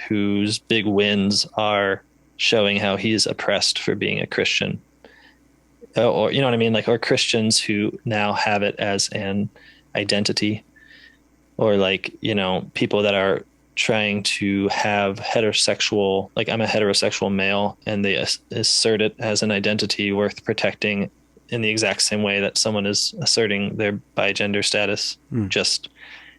whose big wins are showing how he's oppressed for being a Christian. Or, you know what I mean? Like, or Christians who now have it as an identity, or like, you know, people that are trying to have heterosexual, like I'm a heterosexual male, and they assert it as an identity worth protecting in the exact same way that someone is asserting their bigender status. Just,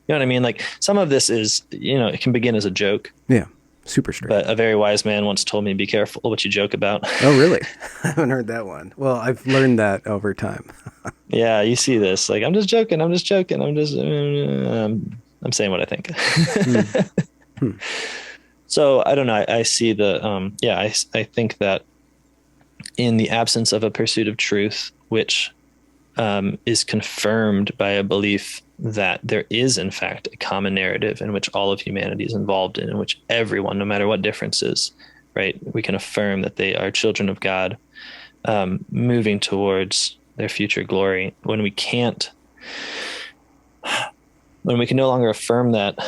you know what I mean? Like some of this is, you know, it can begin as a joke. Yeah. Super straight. But a very wise man once told me, be careful what you joke about. Oh, really? I haven't heard that one. Well, I've learned that over time. Yeah, you see this. Like, I'm just joking. I'm saying what I think. So I don't know. I see the, I think that in the absence of a pursuit of truth, which is confirmed by a belief that there is, in fact, a common narrative in which all of humanity is involved in which everyone, no matter what differences, right, we can affirm that they are children of God, moving towards their future glory. When we can no longer affirm that,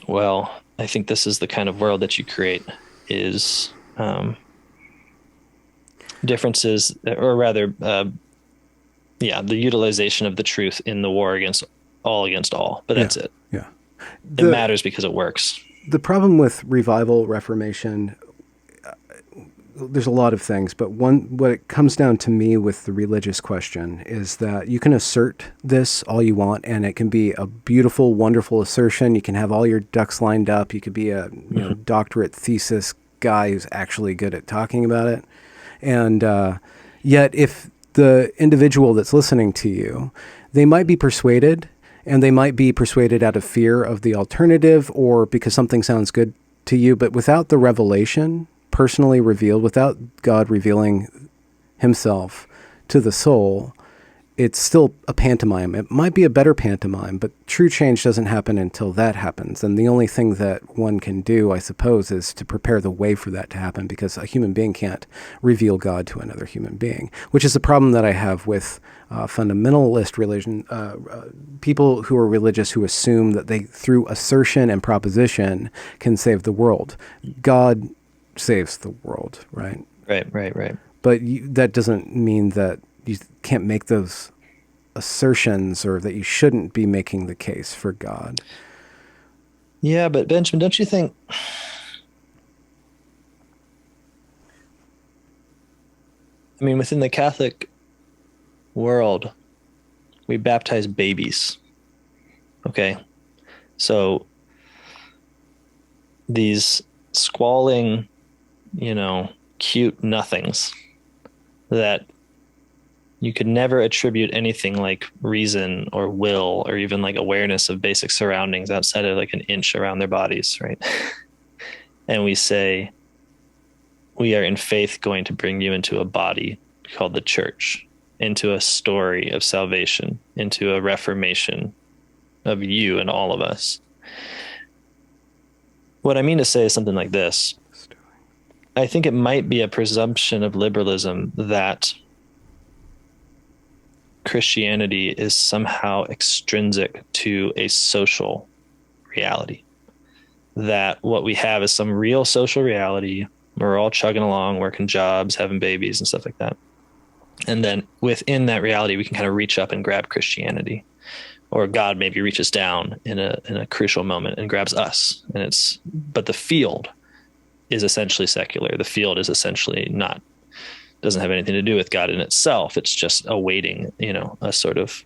well, I think this is the kind of world that you create is differences, or rather, the utilization of the truth in the war against all. But that's it. Yeah. It matters because it works. The problem with revival, Reformation, there's a lot of things, but what it comes down to me with the religious question is that you can assert this all you want, and it can be a beautiful, wonderful assertion. You can have all your ducks lined up. You could be a doctorate thesis guy who's actually good at talking about it. And yet if the individual that's listening to you, they might be persuaded, and they might be persuaded out of fear of the alternative or because something sounds good to you, but without the revelation personally revealed, without God revealing himself to the soul, it's still a pantomime. It might be a better pantomime, but true change doesn't happen until that happens. And the only thing that one can do, I suppose, is to prepare the way for that to happen, because a human being can't reveal God to another human being, which is the problem that I have with fundamentalist religion, people who are religious who assume that they, through assertion and proposition, can save the world. God saves the world, right? Right. But that doesn't mean that you can't make those assertions, or that you shouldn't be making the case for God. Yeah, but Benjamin, don't you think within the Catholic world, we baptize babies. Okay. So these squalling, cute nothings that you could never attribute anything like reason or will or even like awareness of basic surroundings outside of like an inch around their bodies, right? And we say, we are in faith going to bring you into a body called the church, into a story of salvation, into a reformation of you and all of us. What I mean to say is something like this. I think it might be a presumption of liberalism that Christianity is somehow extrinsic to a social reality. That what we have is some real social reality. We're all chugging along, working jobs, having babies and stuff like that. And then within that reality, we can kind of reach up and grab Christianity. or God maybe reaches down in a crucial moment and grabs us. But the field is essentially secular. The field is essentially doesn't have anything to do with God in itself. It's just awaiting, a sort of.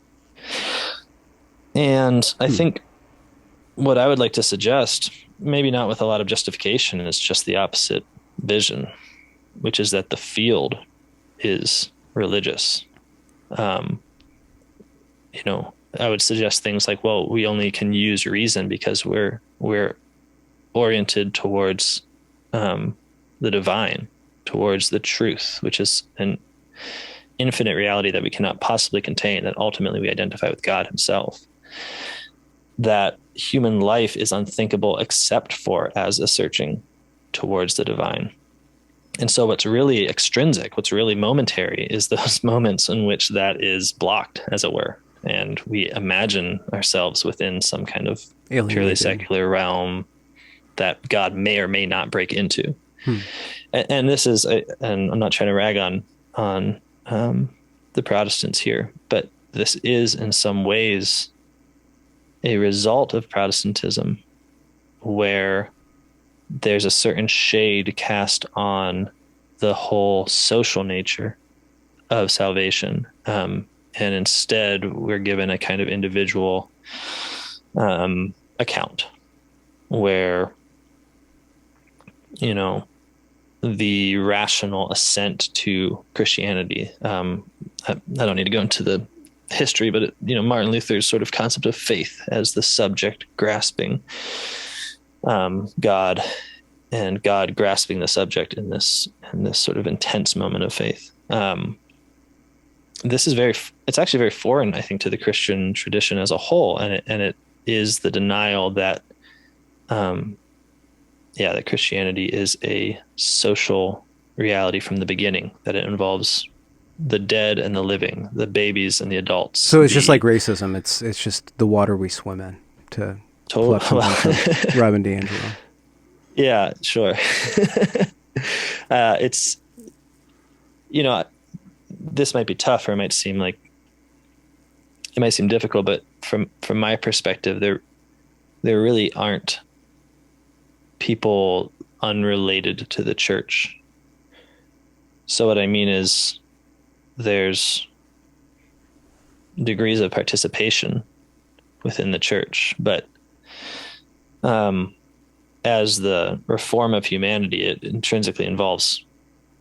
And I think what I would like to suggest, maybe not with a lot of justification, is just the opposite vision, which is that the field is religious. I would suggest things like, well, we only can use reason because we're oriented towards the divine, towards the truth, which is an infinite reality that we cannot possibly contain, that ultimately we identify with God himself. That human life is unthinkable except for as a searching towards the divine. And so what's really extrinsic, what's really momentary, is those moments in which that is blocked, as it were. And we imagine ourselves within some kind of purely secular realm that God may or may not break into. And this is, and I'm not trying to rag on the Protestants here, but this is in some ways a result of Protestantism, where there's a certain shade cast on the whole social nature of salvation. And instead we're given a kind of individual account where, the rational assent to Christianity. I don't need to go into the history, but Martin Luther's sort of concept of faith as the subject grasping God, and God grasping the subject in this sort of intense moment of faith. This is it's actually very foreign, I think, to the Christian tradition as a whole, and it is the denial that that Christianity is a social reality from the beginning, that it involves the dead and the living, the babies and the adults. So it's just like racism. It's just the water we swim in, to pluck something from Robin DiAngelo. Yeah, sure. It's, this might be tough, or it might seem difficult, but from my perspective, there really aren't people unrelated to the church. So what I mean is, there's degrees of participation within the church, but as the reform of humanity, it intrinsically involves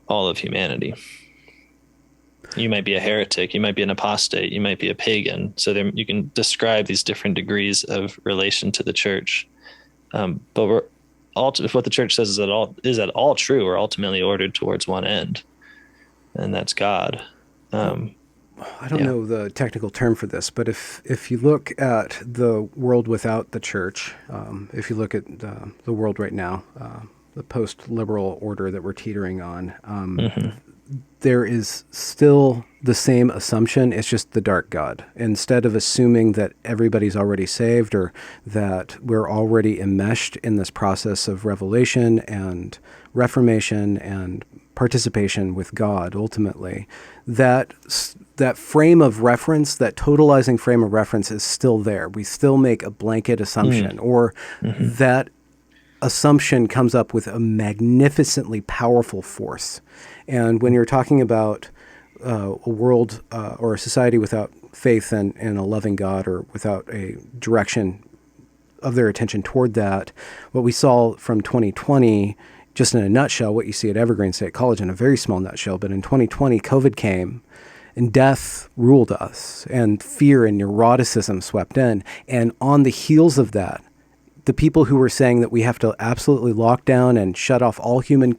all of humanity. You might be a heretic, you might be an apostate, you might be a pagan. So there, you can describe these different degrees of relation to the church. But if what the church says is at all true, we're ultimately ordered towards one end, and that's God. I don't know the technical term for this, but if you look at the world without the church, if you look at the world right now, the post-liberal order that we're teetering on, there is still the same assumption. It's just the dark God. Instead of assuming that everybody's already saved, or that we're already enmeshed in this process of revelation and reformation and participation with God, ultimately, that frame of reference, that totalizing frame of reference, is still there. We still make a blanket assumption, or that assumption comes up with a magnificently powerful force. And when you're talking about a world or a society without faith in a loving God, or without a direction of their attention toward that, what we saw from 2020, just in a nutshell, what you see at Evergreen State College in a very small nutshell, but in 2020, COVID came and death ruled us, and fear and neuroticism swept in. And on the heels of that, the people who were saying that we have to absolutely lock down and shut off all human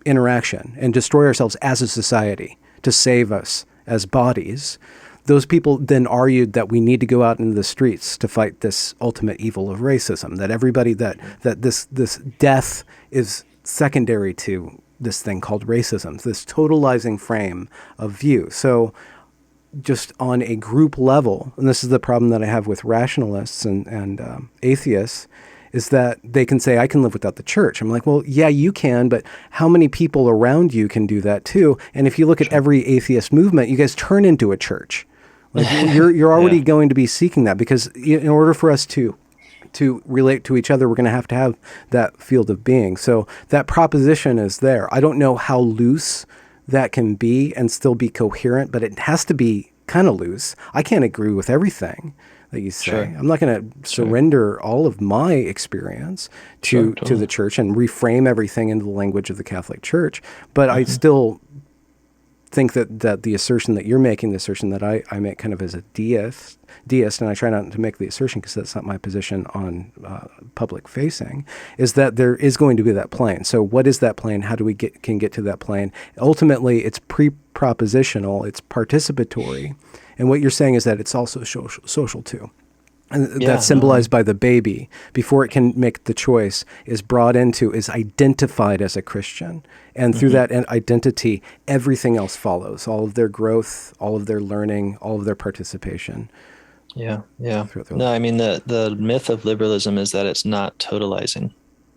interaction and destroy ourselves as a society to save us as bodies, those people then argued that we need to go out into the streets to fight this ultimate evil of racism, that everybody, that this death is secondary to this thing called racism, this totalizing frame of view. So just on a group level, and this is the problem that I have with rationalists and atheists, is that they can say, I can live without the church. I'm like, well, yeah, you can, but how many people around you can do that too? And if you look at every atheist movement, you guys turn into a church. Like you're already Yeah. going to be seeking that, because in order for us to relate to each other, we're going to have that field of being. So that proposition is there. I don't know how loose that can be and still be coherent, but it has to be kind of loose. I can't agree with everything that you say. Sure. I'm not going to Sure. surrender all of my experience Sure. to the Totally. church and reframe everything into the language of the Catholic Church. But I Hmm. still think that the assertion that you're making, the assertion that I make kind of as a deist, and I try not to make the assertion because that's not my position on public facing, is that there is going to be that plane. So what is that plane? How do we can get to that plane? Ultimately, it's pre-propositional, it's participatory, and what you're saying is that it's also social too. And that's Yeah. No. symbolized by the baby before it can make the choice, is brought into, is identified as a Christian. And through Hmm. that identity, everything else follows. All of their growth, all of their learning, all of their participation Yeah. Yeah. throughout their No, life. I mean, the myth of liberalism is that it's not totalizing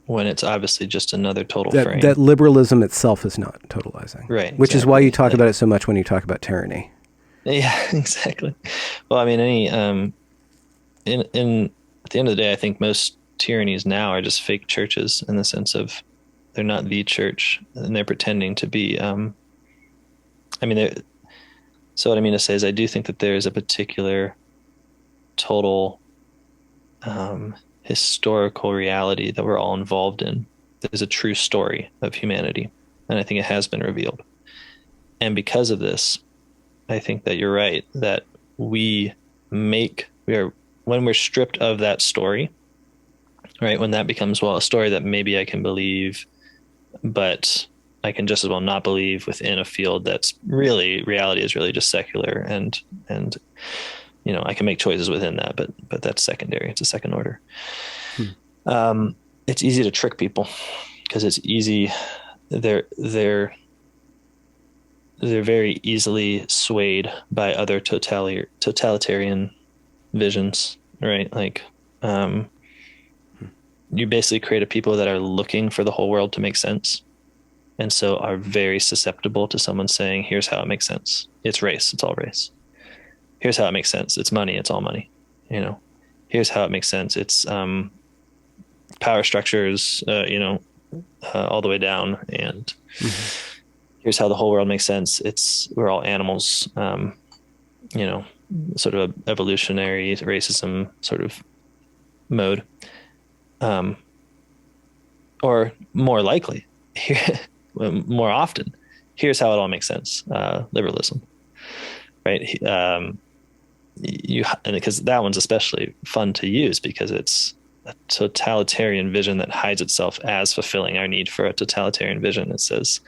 when it's obviously just another total That frame. liberalism itself is not totalizing, Right. which is why you Exactly. talk about Like, it so much when you talk about tyranny. yeah, exactly. Well, I mean, in at the end of the day, I think most tyrannies now are just fake churches in the sense of they're not the church and they're pretending to be. I mean, so what I mean to say is I do think that there is a particular total historical reality that we're all involved in. There's a true story of humanity, and I think it has been revealed. And because of this, I think that you're right that we we are when we're stripped of that story, right? When that becomes, well, a story that maybe I can believe, but I can just as well not believe within a field that's really reality is really just secular, and I can make choices within that, but that's secondary. It's a second order. Hmm. It's easy to trick people because it's easy. They're they're very easily swayed by other totalitarian visions, right? Like, um, you basically create a people that are looking for the whole world to make sense, and so are very susceptible to someone saying, "Here's how it makes sense. It's race. It's all race. Here's how it makes sense. It's money. It's all money. You know, here's how it makes sense. It's power structures. All the way down, and Hmm. here's how the whole world makes sense. It's we're all animals. You know, sort of a evolutionary racism sort of mode, um, or more likely, more often, here's how it all makes sense. Liberalism, right? And because that one's especially fun to use because it's a totalitarian vision that hides itself as fulfilling our need for a totalitarian vision. It says,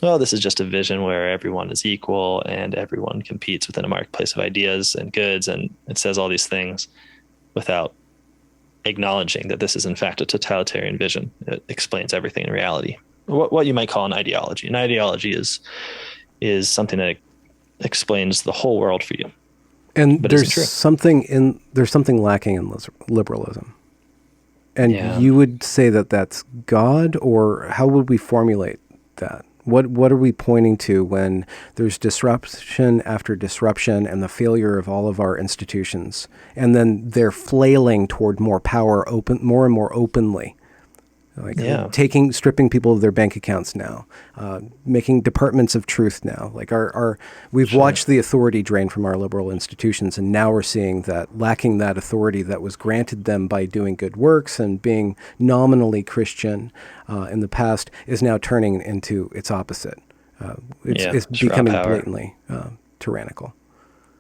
oh, this is just a vision where everyone is equal and everyone competes within a marketplace of ideas and goods, and it says all these things without acknowledging that this is in fact a totalitarian vision. It explains everything in reality. What you might call an ideology. An ideology is something that explains the whole world for you, And but isn't true. there's something lacking in liberalism. And Yeah. you would say that that's God, or how would we formulate that? What are we pointing to when there's disruption after disruption and the failure of all of our institutions, and then they're flailing toward more power, more and more openly, like Yeah. stripping people of their bank accounts now, making departments of truth now. Like we've Sure. watched the authority drain from our liberal institutions, and now we're seeing that lacking that authority that was granted them by doing good works and being nominally Christian in the past is now turning into its opposite. Yeah. It's It's raw becoming power. blatantly tyrannical.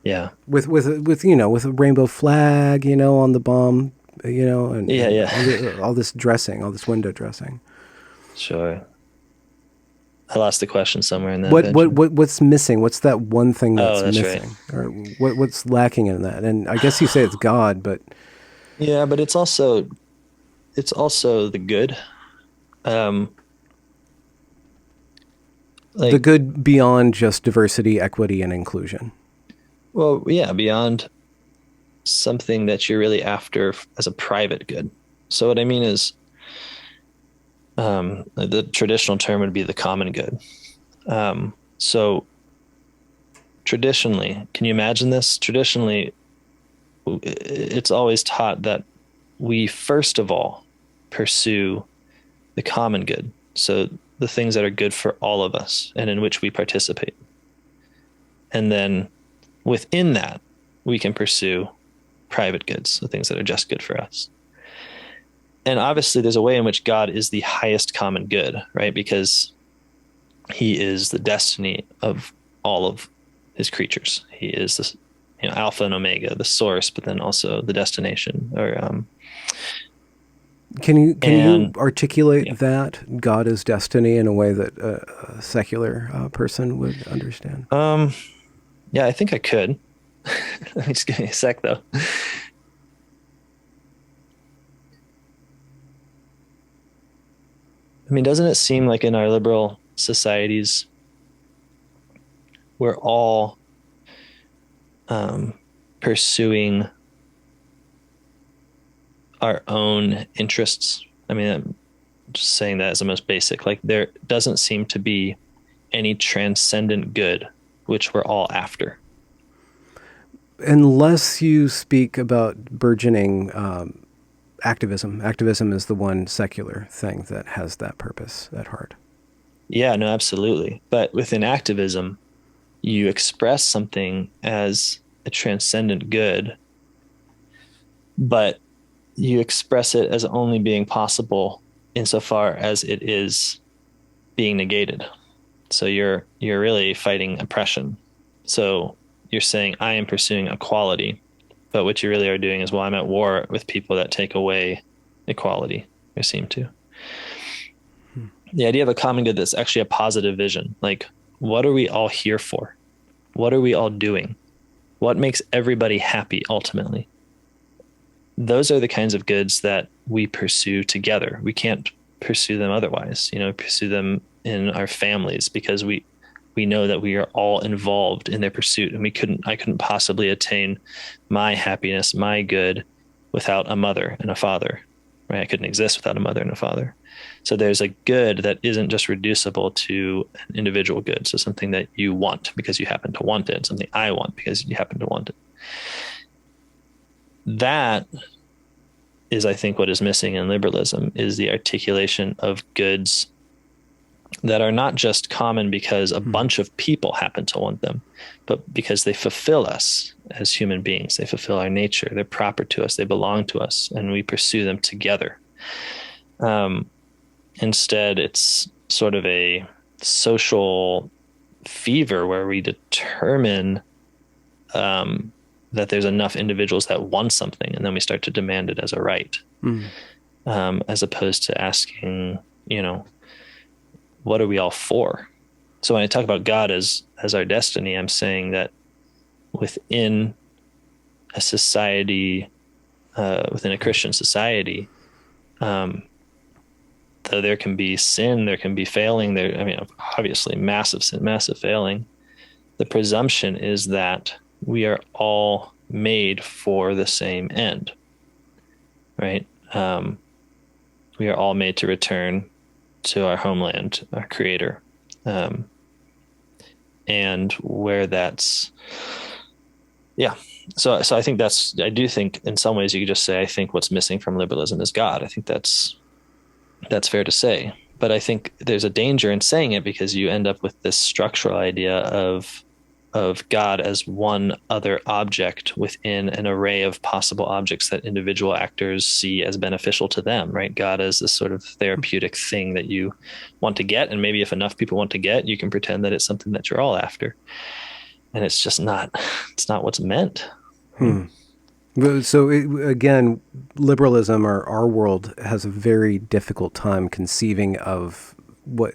Yeah. With with a rainbow flag, on the bomb, Yeah. and Yeah. all this dressing, all this window dressing. Sure. I lost the question somewhere in that, Benjamin. What's missing? What's that one thing Oh, that's that's right. missing, or what's lacking in that? And I guess you say it's God, but Yeah, but it's also the good. Um, the like, good beyond just diversity, equity, and inclusion. well, yeah, beyond something that you're really after as a private good. So what I mean is, the traditional term would be the common good. So traditionally, can you imagine this? Traditionally, it's always taught that we first of all pursue the common good. So the things that are good for all of us and in which we participate. And then within that, we can pursue private goods, the things that are just good for us. And obviously, there's a way in which God is the highest common good, right? Because he is the destiny of all of his creatures. He is the Alpha and Omega, the source, but then also the destination. Can you articulate Yeah, that God is destiny in a way that a secular person would understand? yeah, I think I could. Let me just give me a sec, though. I mean, doesn't it seem like in our liberal societies, we're all pursuing our own interests? I mean, I'm just saying that as the most basic. Like, there doesn't seem to be any transcendent good, which we're all after. Unless you speak about burgeoning activism. Activism is the one secular thing that has that purpose at heart. Yeah, no, absolutely. But within activism, you express something as a transcendent good, but you express it as only being possible insofar as it is being negated. So you're really fighting oppression. So you're saying I am pursuing equality, but what you really are doing is, well, I'm at war with people that take away equality, or seem to. The idea of a common good that's actually a positive vision. Like, what are we all here for? What are we all doing? What makes everybody happy ultimately? Those are the kinds of goods that we pursue together. We can't pursue them otherwise, pursue them in our families because we know that we are all involved in their pursuit, and I couldn't possibly attain my happiness, my good, without a mother and a father, right? I couldn't exist without a mother and a father. So there's a good that isn't just reducible to an individual good. So something that you want because you happen to want it, something I want because you happen to want it. That is, I think, what is missing in liberalism is the articulation of goods that are not just common because a bunch of people happen to want them, but because they fulfill us as human beings. They fulfill our nature. They're proper to us. They belong to us, and we pursue them together. Instead, it's sort of a social fever where we determine that there's enough individuals that want something, and then we start to demand it as a right, as opposed to asking, what are we all for? So when I talk about God as our destiny, I'm saying that within a society, within a Christian society, though there can be sin, there can be failing, obviously massive sin, massive failing. The presumption is that we are all made for the same end, right? We are all made to return to our homeland, our creator. And where that's, yeah. So I think I do think in some ways you could just say, I think what's missing from liberalism is God. I think that's fair to say, but I think there's a danger in saying it because you end up with this structural idea of God as one other object within an array of possible objects that individual actors see as beneficial to them, right? God is this sort of therapeutic thing that you want to get. And maybe if enough people want to get, you can pretend that it's something that you're all after. And it's just not what's meant. So again, liberalism or our world has a very difficult time conceiving of what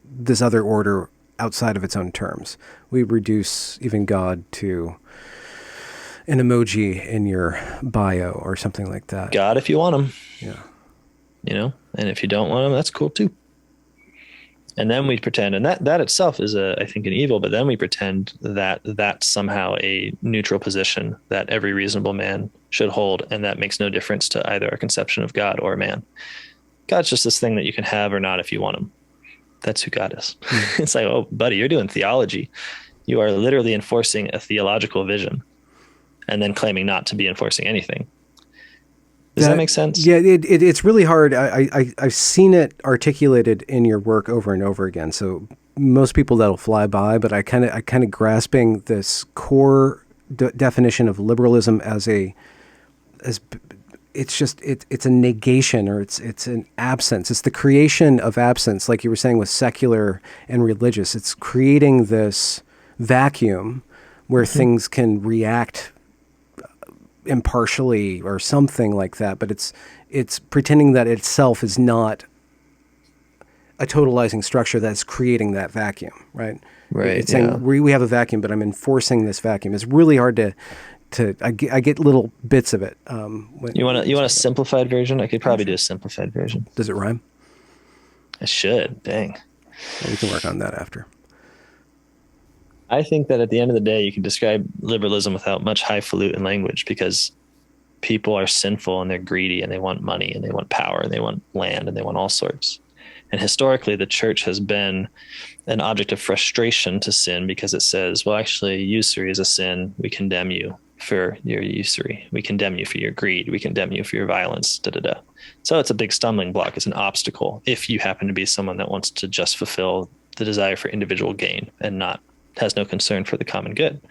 this other order outside of its own terms. We reduce even God to an emoji in your bio or something like that. God, if you want him. Yeah. And if you don't want him, that's cool too. And then we pretend, and that itself is I think an evil, but then we pretend that that's somehow a neutral position that every reasonable man should hold. And that makes no difference to either our conception of God or man. God's just this thing that you can have or not if you want him. That's who God is. It's like, oh, buddy, you're doing theology. You are literally enforcing a theological vision and then claiming not to be enforcing anything. Does that make sense? Yeah, it's really hard. I've seen it articulated in your work over and over again. So most people that'll fly by, but I kind of grasping this core definition of liberalism as it's a negation, or it's an absence. It's the creation of absence, like you were saying with secular and religious. It's creating this vacuum where things can react impartially or something like that, but it's pretending that itself is not a totalizing structure that's creating that vacuum, right? Right. It's saying we have a vacuum, but I'm enforcing this vacuum. It's really hard I get little bits of it. You want a simplified version? I could probably do a simplified version. Does it rhyme? I should. Dang. Well, we can work on that after. I think that at the end of the day, you can describe liberalism without much highfalutin language, because people are sinful and they're greedy and they want money and they want power and they want land and they want all sorts. And historically, the church has been an object of frustration to sin, because it says, well, actually, usury is a sin. We condemn you for your usury. We condemn you for your greed. We condemn you for your violence. Da, da, da. So it's a big stumbling block. It's an obstacle if you happen to be someone that wants to just fulfill the desire for individual gain and has no concern for the common good.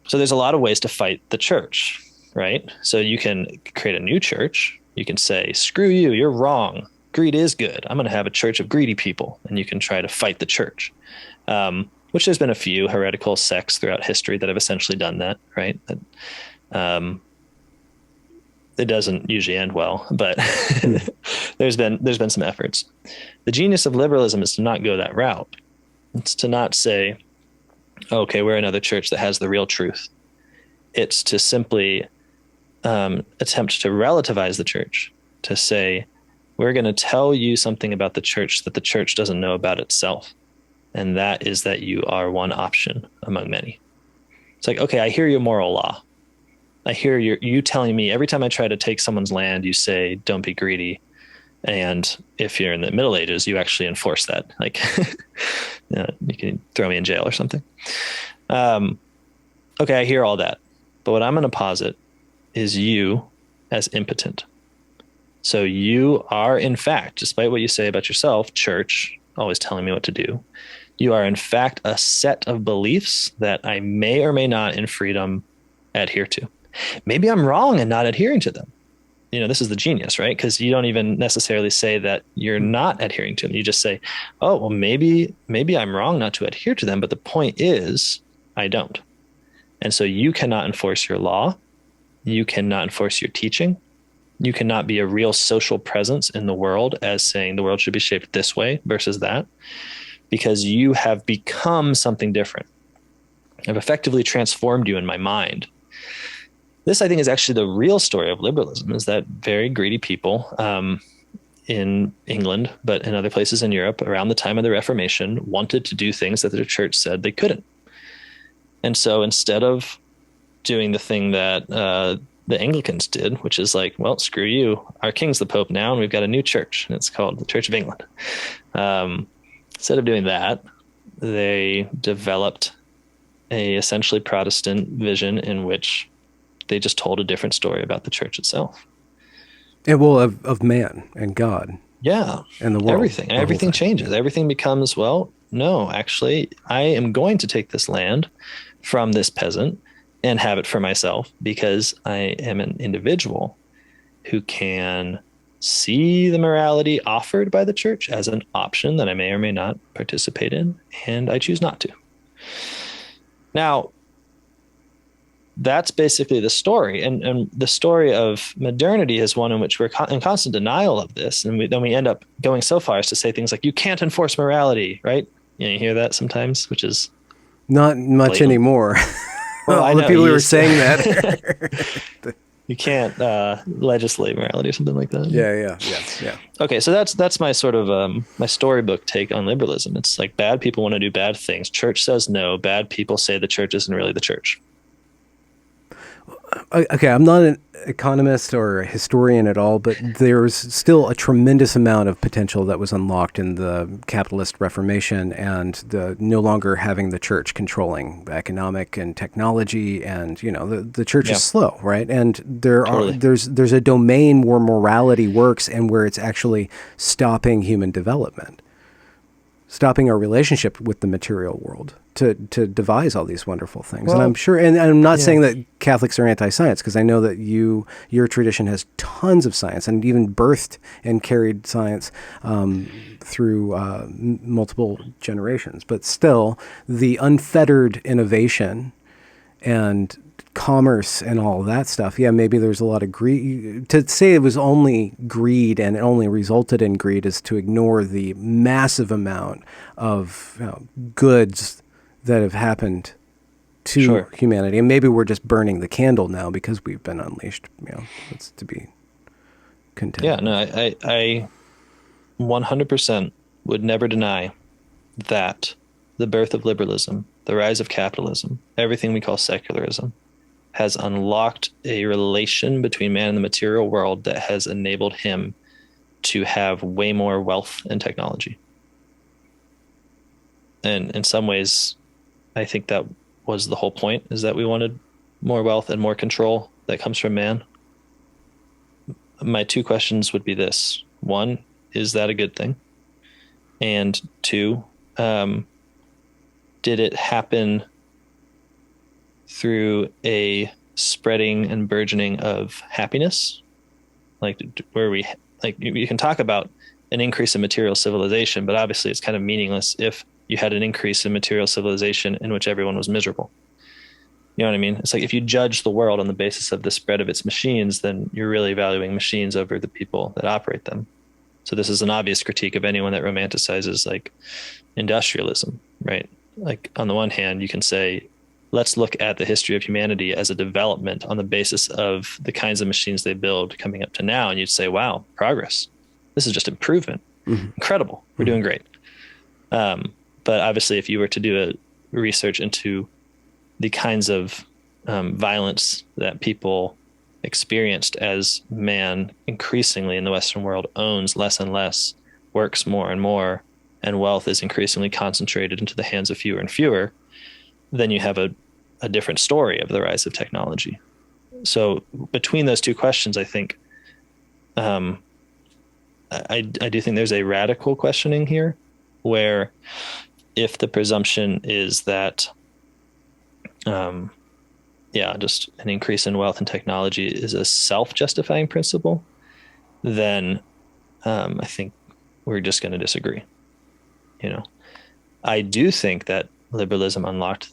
So there's a lot of ways to fight the church, right? So you can create a new church. You can say, screw you, you're wrong. Greed is good. I'm going to have a church of greedy people. And you can try to fight the church, which there's been a few heretical sects throughout history that have essentially done that, right? It doesn't usually end well, but there's been some efforts. The genius of liberalism is to not go that route. It's to not say, okay, we're another church that has the real truth. It's to simply attempt to relativize the church, to say, we're going to tell you something about the church that the church doesn't know about itself. And that is that you are one option among many. It's like, okay, I hear your moral law. I hear you telling me every time I try to take someone's land, you say, don't be greedy. And if you're in the Middle Ages, you actually enforce that. Like, you can throw me in jail or something. Okay, I hear all that. But what I'm going to posit is you as impotent. So you are, in fact, despite what you say about yourself, church, always telling me what to do, you are, in fact, a set of beliefs that I may or may not in freedom adhere to. Maybe I'm wrong in not adhering to them. This is the genius, right? Because you don't even necessarily say that you're not adhering to them. You just say, oh, well, maybe I'm wrong not to adhere to them. But the point is, I don't. And so you cannot enforce your law. You cannot enforce your teaching. You cannot be a real social presence in the world as saying the world should be shaped this way versus that, because you have become something different. I've effectively transformed you in my mind. This, I think, is actually the real story of liberalism, is that very greedy people in England, but in other places in Europe around the time of the Reformation, wanted to do things that the church said they couldn't. And so instead of doing the thing that the Anglicans did, which is like, well, screw you, our king's the Pope now, and we've got a new church, and it's called the Church of England. Instead of doing that, they developed a essentially Protestant vision in which they just told a different story about the church itself. And well, of man and God. Yeah. And the world. Everything changes. Everything becomes, well, no, actually, I am going to take this land from this peasant and have it for myself, because I am an individual who can see the morality offered by the church as an option that I may or may not participate in, and I choose not to. Now, that's basically the story. And the story of modernity is one in which we're in constant denial of this. And then we end up going so far as to say things like, you can't enforce morality, right? You hear that sometimes, which is not much blatant anymore. Well, all the people who were saying that. You can't legislate morality or something like that. Yeah. Okay, so that's my sort of my storybook take on liberalism. It's like bad people want to do bad things. Church says no. Bad people say the church isn't really the church. Okay, I'm not an economist or a historian at all, but there's still a tremendous amount of potential that was unlocked in the capitalist reformation and the no longer having the church controlling economic and technology. And the church is Yeah, slow, right? And totally. there's a domain where morality works and where it's actually stopping human development, stopping our relationship with the material world to devise all these wonderful things. And I'm Well, sure, and I'm not yeah. saying that Catholics are anti-science, because I know that your tradition has tons of science and even birthed and carried science through multiple generations. But still, the unfettered innovation and commerce and all that stuff. Yeah, maybe there's a lot of greed. To say it was only greed and it only resulted in greed is to ignore the massive amount of goods that have happened to Sure. humanity. And maybe we're just burning the candle now because we've been unleashed. That's to be Yeah, contended no, with. I 100% would never deny that the birth of liberalism, the rise of capitalism, everything we call secularism, has unlocked a relation between man and the material world that has enabled him to have way more wealth and technology. And in some ways, I think that was the whole point, is that we wanted more wealth and more control that comes from man. My two questions would be this. One, is that a good thing? And two, um, did it happen through a spreading and burgeoning of happiness? Like, where we, like, you can talk about an increase in material civilization, but obviously it's kind of meaningless if you had an increase in material civilization in which everyone was miserable. You know what I mean? It's like if you judge the world on the basis of the spread of its machines, then you're really valuing machines over the people that operate them. So this is an obvious critique of anyone that romanticizes like industrialism, right? Like on the one hand, you can say, let's look at the history of humanity as a development on the basis of the kinds of machines they build coming up to now. And you'd say, wow, progress. This is just improvement. Mm-hmm. Incredible. We're Mm-hmm. doing great. But obviously, if you were to do a research into the kinds of violence that people experienced as man increasingly in the Western world owns less and less, works more and more, and wealth is increasingly concentrated into the hands of fewer and fewer, then you have a different story of the rise of technology. So between those two questions, I think um, I do think there's a radical questioning here where if the presumption is that um, yeah, just an increase in wealth and technology is a self-justifying principle, then I think we're just going to disagree. You know, I do think that liberalism unlocked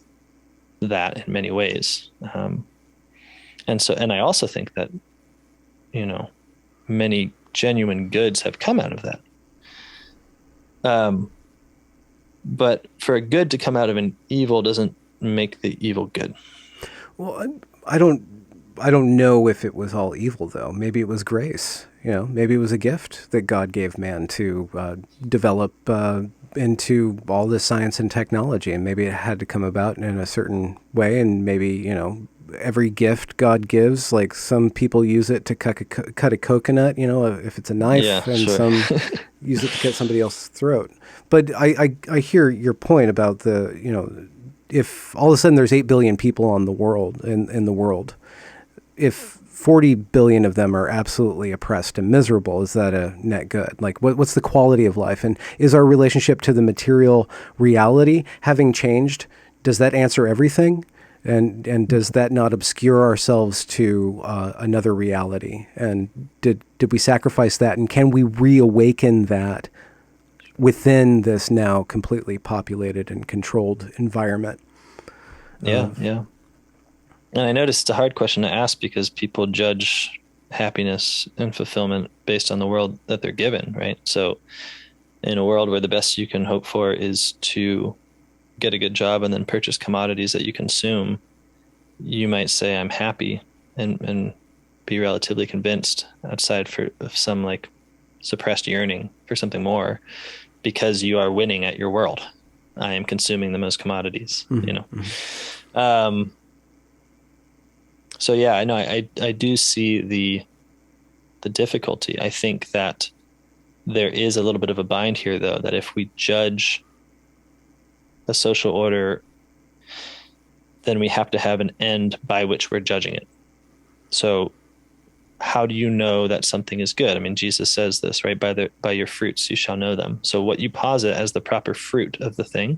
that in many ways, and I also think that many genuine goods have come out of that. Um, but for a good to come out of an evil doesn't make the evil good. Well, I don't. I don't know if it was all evil, though. Maybe it was grace. Maybe it was a gift that God gave man to develop into all this science and technology, and maybe it had to come about in a certain way. And maybe every gift God gives, like some people use it to cut a coconut, if it's a Yeah, knife, and sure. some use it to cut somebody else's throat. But I hear your point about if all of a sudden there's 8 billion people on the world in the world, if 40 billion of them are absolutely oppressed and miserable, is that a net good? Like what's the quality of life? And is our relationship to the material reality having changed? Does that answer everything? And does that not obscure ourselves to another reality? And did we sacrifice that? And can we reawaken that within this now completely populated and controlled environment Yeah, of yeah. And I noticed it's a hard question to ask because people judge happiness and fulfillment based on the world that they're given, right? So, in a world where the best you can hope for is to get a good job and then purchase commodities that you consume, you might say, I'm happy and be relatively convinced outside of some like suppressed yearning for something more because you are winning at your world. I am consuming the most commodities, mm-hmm, mm-hmm. Um, So yeah, I know I do see the difficulty. I think that there is a little bit of a bind here, though, that if we judge a social order, then we have to have an end by which we're judging it. So how do you know that something is good? I mean, Jesus says this, right? By your fruits you shall know them. So what you posit as the proper fruit of the thing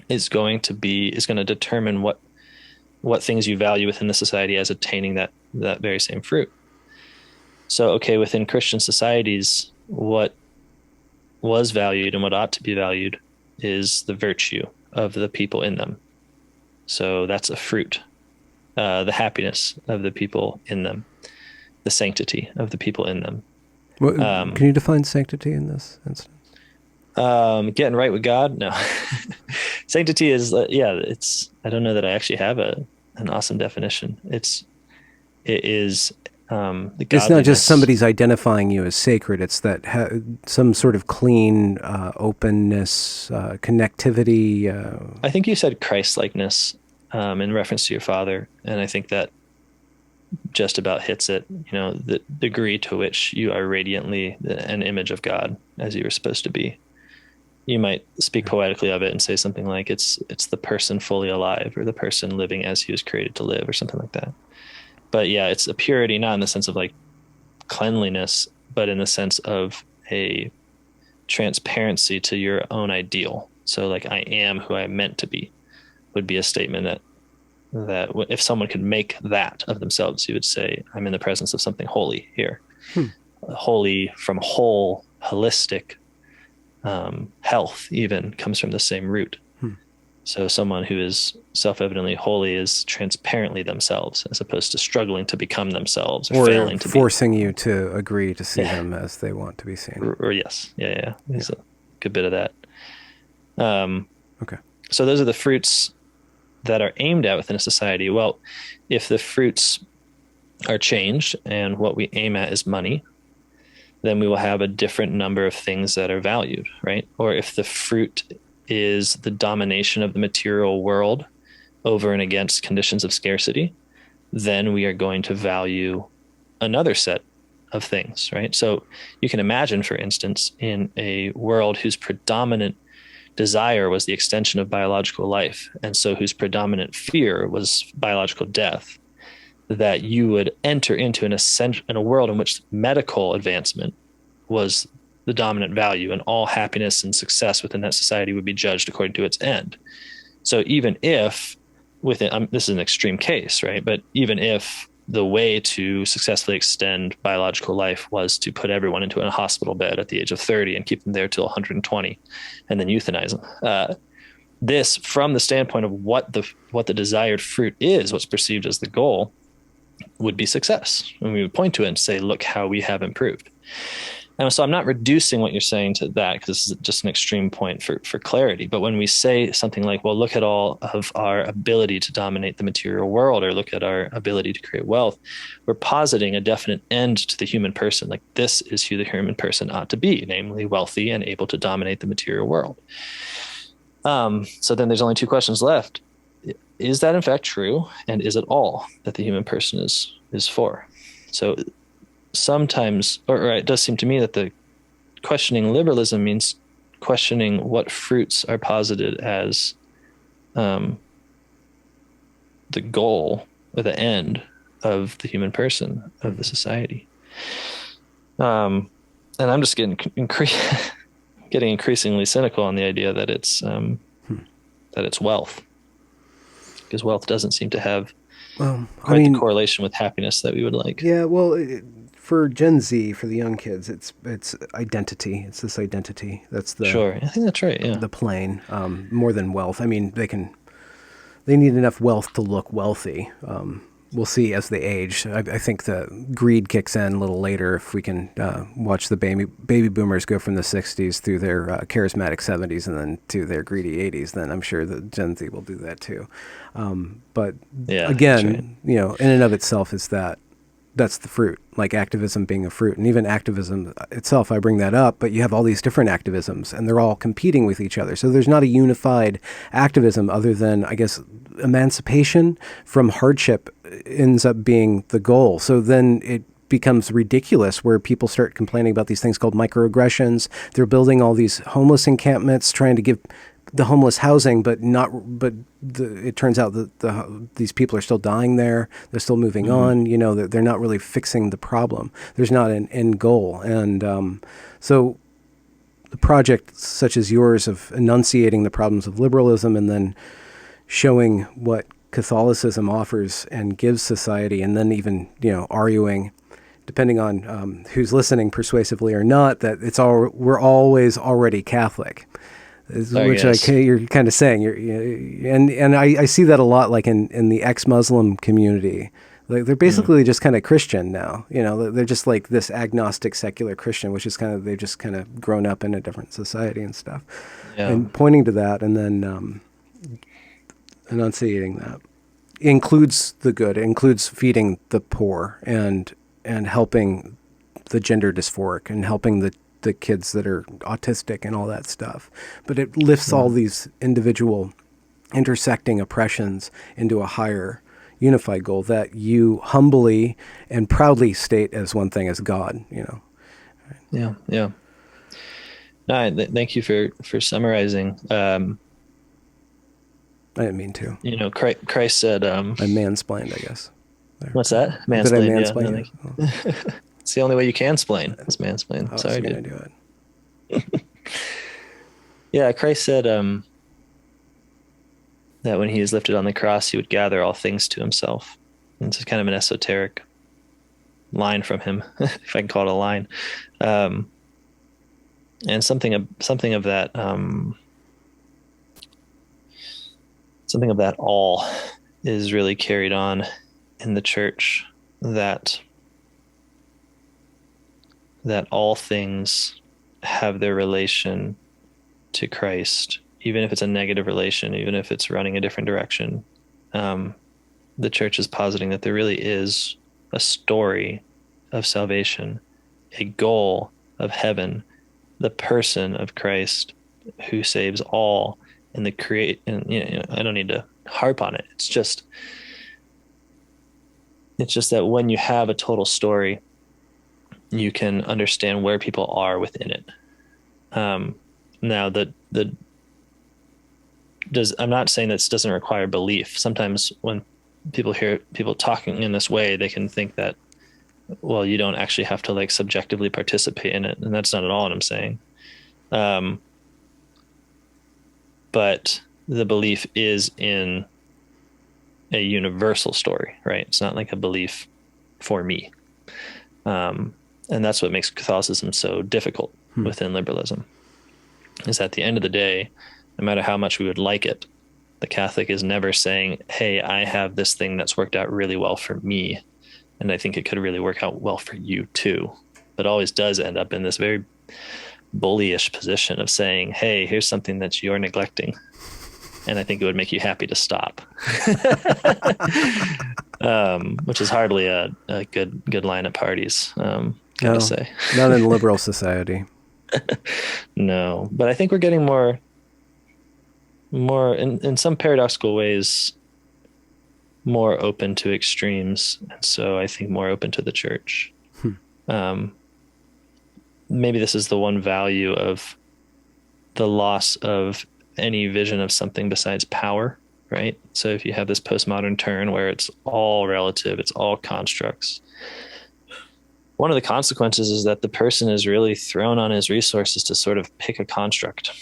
is going to determine what things you value within the society as attaining that very same fruit. So, okay, within Christian societies, what was valued and what ought to be valued is the virtue of the people in them. So that's a fruit, the happiness of the people in them, the sanctity of the people in them. Can you define sanctity in this instance? Getting right with God. No, sanctity is, I don't know that I actually have an awesome definition. It is the It's not just godliness. somebody's identifying you as sacred. It's that some sort of clean openness, connectivity. I think you said Christ-likeness in reference to your father, and I think that just about hits it. The degree to which you are radiantly an image of God as you were supposed to be. You might speak poetically of it and say something like it's the person fully alive, or the person living as he was created to live, or something like that. But yeah, it's a purity, not in the sense of like cleanliness, but in the sense of a transparency to your own ideal. So like, I am who I'm meant to be would be a statement that if someone could make that of themselves, you would say, I'm in the presence of something holy here. Holy from whole, holistic, health even comes from the same root. So someone who is self-evidently holy is transparently themselves, as opposed to struggling to become themselves, or failing to forcing you to agree to see them as they want to be seen. Or yes. Yeah. There's a good bit of that. Okay. So those are the fruits that are aimed at within a society. Well, if the fruits are changed and what we aim at is money, then we will have a different number of things that are valued, right? Or if the fruit is the domination of the material world over and against conditions of scarcity, then we are going to value another set of things, right? So you can imagine, for instance, in a world whose predominant desire was the extension of biological life, and so whose predominant fear was biological death, that you would enter into in a world in which medical advancement was the dominant value, and all happiness and success within that society would be judged according to its end. So even if this is an extreme case, right? But even if the way to successfully extend biological life was to put everyone into a hospital bed at the age of 30 and keep them there till 120 and then euthanize them. This, from the standpoint of what the desired fruit is, what's perceived as the goal, would be success. And we would point to it and say, look how we have improved. And so I'm not reducing what you're saying to that, because this is just an extreme point for clarity. But when we say something like, well, look at all of our ability to dominate the material world, or look at our ability to create wealth, we're positing a definite end to the human person. Like, this is who the human person ought to be, namely wealthy and able to dominate the material world. So then there's only two questions left. Is that in fact true? And is it all that the human person is for? So sometimes, or it does seem to me that the questioning liberalism means questioning what fruits are posited as the goal or the end of the human person, of the society. And I'm just getting increasingly cynical on the idea that it's wealth, because wealth doesn't seem to have the correlation with happiness that we would like. Yeah, well, for Gen Z, for the young kids, it's identity. It's this identity. That's the Sure. I think that's right. Yeah. the plane, more than wealth. I mean, they need enough wealth to look wealthy. We'll see as they age. I think the greed kicks in a little later if we can watch the baby boomers go from the 60s through their charismatic 70s and then to their greedy 80s. Then I'm sure that Gen Z will do that too. But Yeah, again, in and of itself is that's the fruit, like activism being a fruit. And even activism itself, I bring that up, but you have all these different activisms and they're all competing with each other. So there's not a unified activism other than, I guess, emancipation from hardship ends up being the goal. So then it becomes ridiculous where people start complaining about these things called microaggressions. They're building all these homeless encampments, trying to give the homeless housing, it turns out that these people are still dying there. They're still moving on. You know, they're not really fixing the problem. There's not an end goal. And so the project such as yours of enunciating the problems of liberalism and then showing what Catholicism offers and gives society, and then even, you know, arguing, depending on who's listening persuasively or not, that we're always already Catholic. You're kind of saying, and I see that a lot, like in the ex-Muslim community. Like they're basically just kind of Christian now. You know, they're just like this agnostic secular Christian, which is they've just kind of grown up in a different society and stuff. Yeah. And pointing to that, and then enunciating that includes the good. It includes feeding the poor and helping the gender dysphoric and helping the kids that are autistic and all that stuff. But it lifts all these individual intersecting oppressions into a higher unified goal that you humbly and proudly state as one thing, as God, you know. Yeah. Yeah. No, thank you for summarizing. I didn't mean to. You know, Christ said, I mansplained, I guess. There. What's that? Mansplained. Did I mansplain? Yeah, no, it's the only way you can splain. It's mansplain. Sorry, dude. Do it. Yeah, Christ said that when he is lifted on the cross, he would gather all things to himself. And it's kind of an esoteric line from him, if I can call it a line. And something of that, something of that all is really carried on in the church, that all things have their relation to Christ, even if it's a negative relation, even if it's running a different direction. The church is positing that there really is a story of salvation, a goal of heaven, the person of Christ who saves all, and and you know, I don't need to harp on it. It's just that when you have a total story, you can understand where people are within it. Now I'm not saying this doesn't require belief. Sometimes when people hear people talking in this way, they can think that, well, you don't actually have to like subjectively participate in it. And that's not at all what I'm saying. But the belief is in a universal story, right? It's not like a belief for me. And that's what makes Catholicism so difficult within liberalism, is at the end of the day, no matter how much we would like it, the Catholic is never saying, hey, I have this thing that's worked out really well for me, and I think it could really work out well for you too. But always does end up in this very bullyish position of saying, hey, here's something that you're neglecting, and I think it would make you happy to stop. Which is hardly a good line at parties, gotta say. Not in liberal society. No, but I think we're getting more in some paradoxical ways, more open to extremes. And so I think more open to the church. Maybe this is the one value of the loss of any vision of something besides power, right? So if you have this postmodern turn where it's all relative, it's all constructs, one of the consequences is that the person is really thrown on his resources to sort of pick a construct.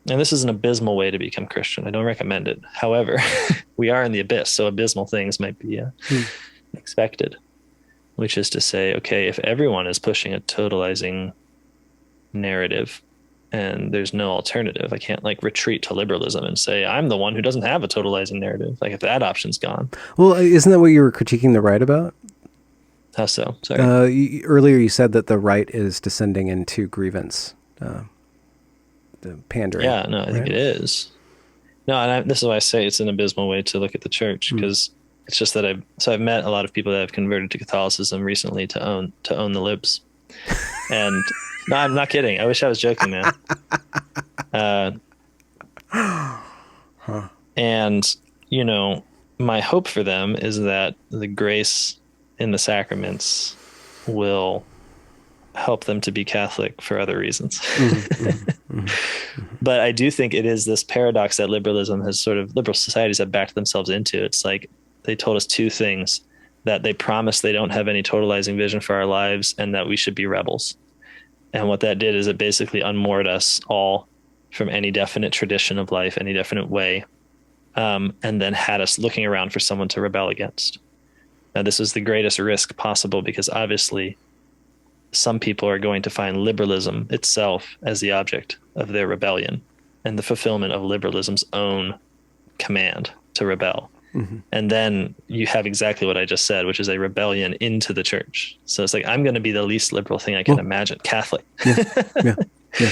And this is an abysmal way to become Christian. I don't recommend it. However, we are in the abyss, so abysmal things might be expected, which is to say, okay, if everyone is pushing a totalizing narrative and there's no alternative, I can't like retreat to liberalism and say, I'm the one who doesn't have a totalizing narrative. Like if that option's gone. Well, isn't that what you were critiquing the right about? How so? Sorry. Earlier you said that the right is descending into grievance, the pandering. Yeah, no, I think it is. No, and this is why I say it's an abysmal way to look at the church, because it's just that I've met a lot of people that have converted to Catholicism recently to own the libs, and no, I'm not kidding. I wish I was joking, man. And you know, my hope for them is that the grace in the sacraments will help them to be Catholic for other reasons. Hmm. Hmm. Hmm. But I do think it is this paradox that liberal societies have backed themselves into. It's like they told us two things: that they promise they don't have any totalizing vision for our lives and that we should be rebels. And what that did is it basically unmoored us all from any definite tradition of life, any definite way, and then had us looking around for someone to rebel against. Now, this is the greatest risk possible because obviously some people are going to find liberalism itself as the object of their rebellion and the fulfillment of liberalism's own command to rebel. Hmm. And then you have exactly what I just said, which is a rebellion into the church. So it's like, I'm going to be the least liberal thing I can Well, imagine, Catholic. yeah, yeah, yeah, yeah.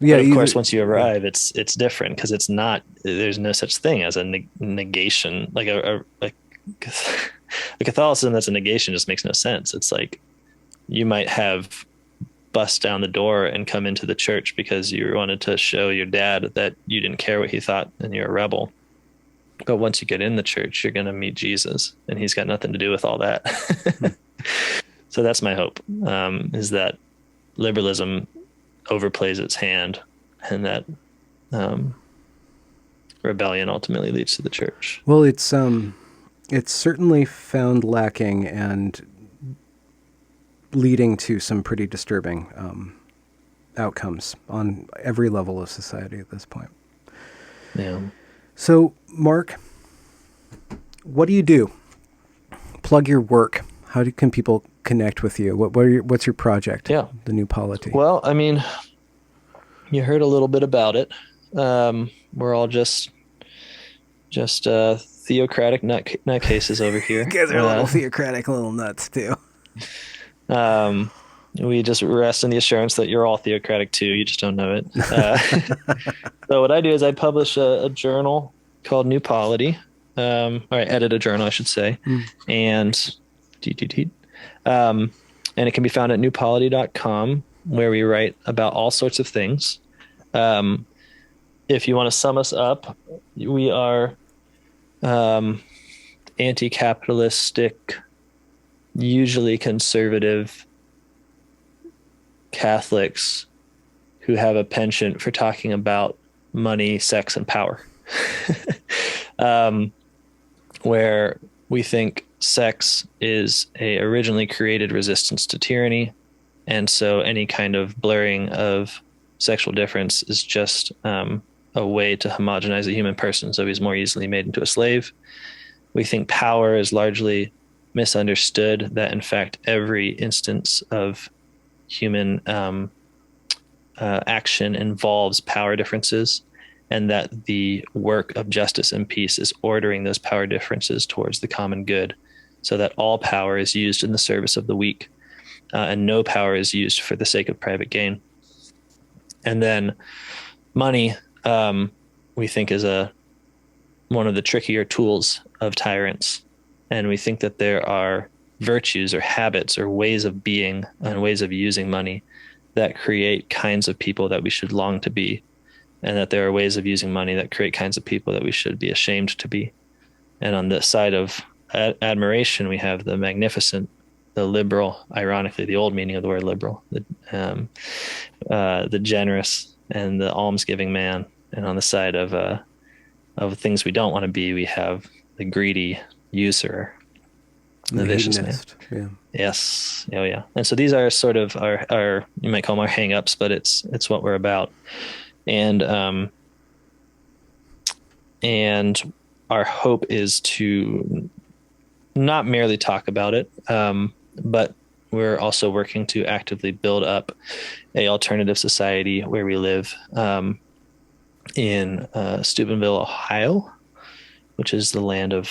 But of Either, course, once you yeah. arrive, it's different because it's not. There's no such thing as a negation. Like a Catholicism that's a negation just makes no sense. It's like you might have bust down the door and come into the church because you wanted to show your dad that you didn't care what he thought and you're a rebel. But once you get in the church, you're going to meet Jesus, and he's got nothing to do with all that. Hmm. So that's my hope, is that liberalism overplays its hand, and that um, rebellion ultimately leads to the church. Well, it's certainly found lacking and leading to some pretty disturbing outcomes on every level of society at this point. Yeah. So, Marc, what do you do? Plug your work. Can people connect with you? What's your project? Yeah. The New Polity. Well, I mean, you heard a little bit about it. We're all just theocratic nutcases over You here. guys are a little theocratic, little nuts too. Um, we just rest in the assurance that you're all theocratic too. You just don't know it. So what I do is I publish a journal called New Polity. Or I edit a journal, I should say, Mm. and um, and it can be found at newpolity.com, where we write about all sorts of things. Um, if you want to sum us up, we are um, anti-capitalistic, usually conservative Catholics who have a penchant for talking about money, sex, and power. um, where we think sex is a originally created resistance to tyranny, and so any kind of blurring of sexual difference is just a way to homogenize a human person, so he's more easily made into a slave. We think power is largely misunderstood, that in fact every instance of human action involves power differences, and that the work of justice and peace is ordering those power differences towards the common good, so that all power is used in the service of the weak, and no power is used for the sake of private gain. And then money, we think, is one of the trickier tools of tyrants. And we think that there are virtues or habits or ways of being and ways of using money that create kinds of people that we should long to be, and that there are ways of using money that create kinds of people that we should be ashamed to be. And on the side of admiration, we have the magnificent, the liberal, ironically, the old meaning of the word liberal, the generous and the almsgiving man. And on the side of things we don't want to be, we have the greedy usurer, the vicious hedonist. man. Yeah. Yes. Oh yeah. And so these are sort of our you might call them our hang-ups, but it's what we're about. And our hope is to not merely talk about it, but we're also working to actively build up a alternative society where we live in Steubenville, Ohio, which is the land of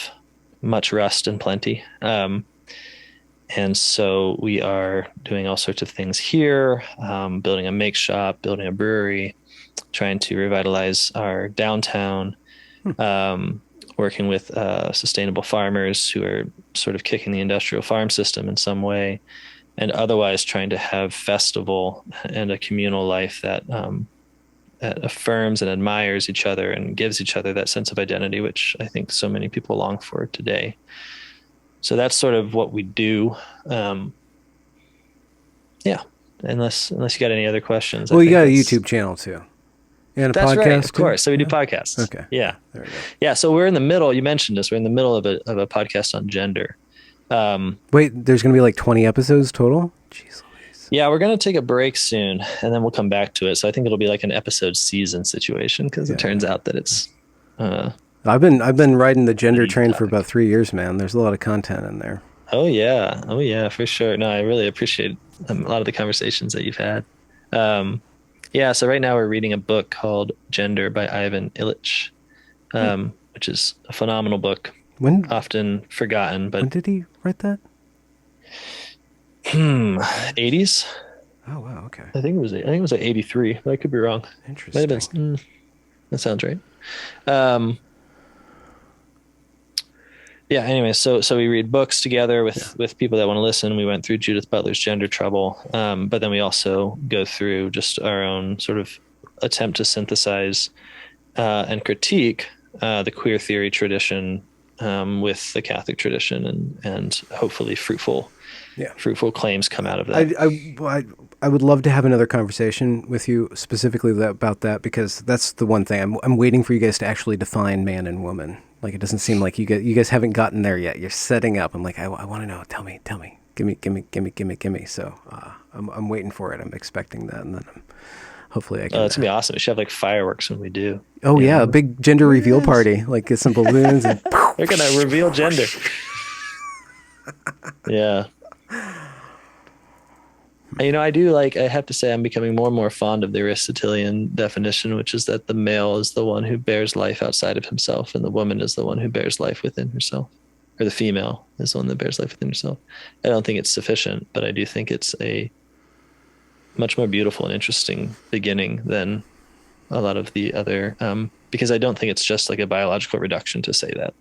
much rust and plenty. And so we are doing all sorts of things here, building a make shop, building a brewery, trying to revitalize our downtown, working with sustainable farmers who are sort of kicking the industrial farm system in some way, and otherwise trying to have festival and a communal life that affirms and admires each other and gives each other that sense of identity, which I think so many people long for today. So that's sort of what we do. Um, yeah, unless you got any other questions, I Well, you think got a YouTube channel too, and a that's right. podcast Of too. course. So we do Yeah. podcasts. Okay. Yeah. There we go. Yeah. So we're in the middle. You mentioned this. We're in the middle of a podcast on gender. Wait, there's going to be like 20 episodes total? Jeez Louise. Yeah, we're going to take a break soon and then we'll come back to it. So I think it'll be like an episode season situation because it turns out that it's I've been riding the gender deep train for topic. about 3 years, man. There's a lot of content in there. Oh yeah. Oh yeah, for sure. No, I really appreciate a lot of the conversations that you've had. Um, yeah, so right now we're reading a book called Gender by Ivan Illich, which is a phenomenal book, When often forgotten, when but did he write that? 80s. Oh wow, okay. I think it was like 83. I could be wrong. Might have been. Interesting. That sounds right. Um, yeah. Anyway, so we read books together with people that want to listen. We went through Judith Butler's Gender Trouble, but then we also go through just our own sort of attempt to synthesize and critique the queer theory tradition with the Catholic tradition, and hopefully fruitful claims come out of that. I would love to have another conversation with you specifically about that, because that's the one thing I'm waiting for you guys to actually define man and woman. Like, it doesn't seem like you guys haven't gotten there yet. You're setting up. I'm like, I want to know. Tell me. Give me. So I'm waiting for it. I'm expecting that, and then hopefully I can. Oh, it's gonna be awesome. We should have like fireworks when we do. Oh You yeah, a know? big gender reveal party. Like, get some balloons and. They're gonna reveal gender. Yeah. I do like, I have to say, I'm becoming more and more fond of the Aristotelian definition, which is that the male is the one who bears life outside of himself, and the woman is the one who bears life within herself, or the female is the one that bears life within herself. I don't think it's sufficient, but I do think it's a much more beautiful and interesting beginning than a lot of the other, because I don't think it's just like a biological reduction to say that.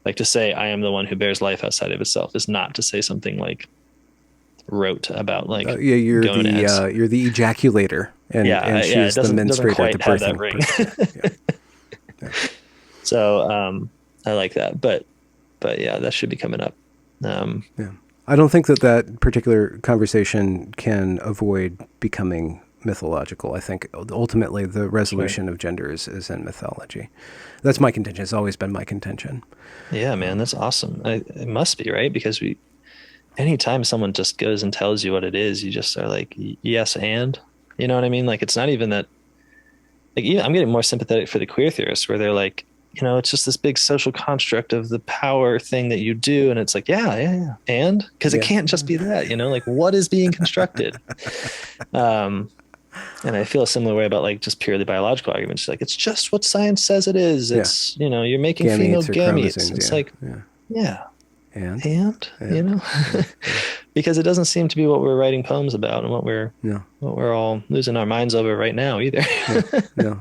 Like, to say I am the one who bears life outside of itself is not to say something like rote about like Yeah, gonads. you're the ejaculator, and she's It the doesn't menstruator, quite the have that birthing ring. person. Yeah. So I like that, but yeah, that should be coming up. Yeah. I don't think that particular conversation can avoid becoming mythological. I think ultimately the resolution of gender is in mythology. That's my contention. It's always been my contention. Yeah, man, that's awesome. It must be, right? Because anytime someone just goes and tells you what it is, you just are like, yes, and you know what I mean? Like, it's not even that, like, even, I'm getting more sympathetic for the queer theorists where they're like, it's just this big social construct of the power thing that you do. And it's like, yeah. And because it can't just be that, like, what is being constructed? And I feel a similar way about like just purely biological arguments. Like, it's just what science says it is. It's, you're making female gametes. It's like, yeah. And because it doesn't seem to be what we're writing poems about and what we're all losing our minds over right now either. No.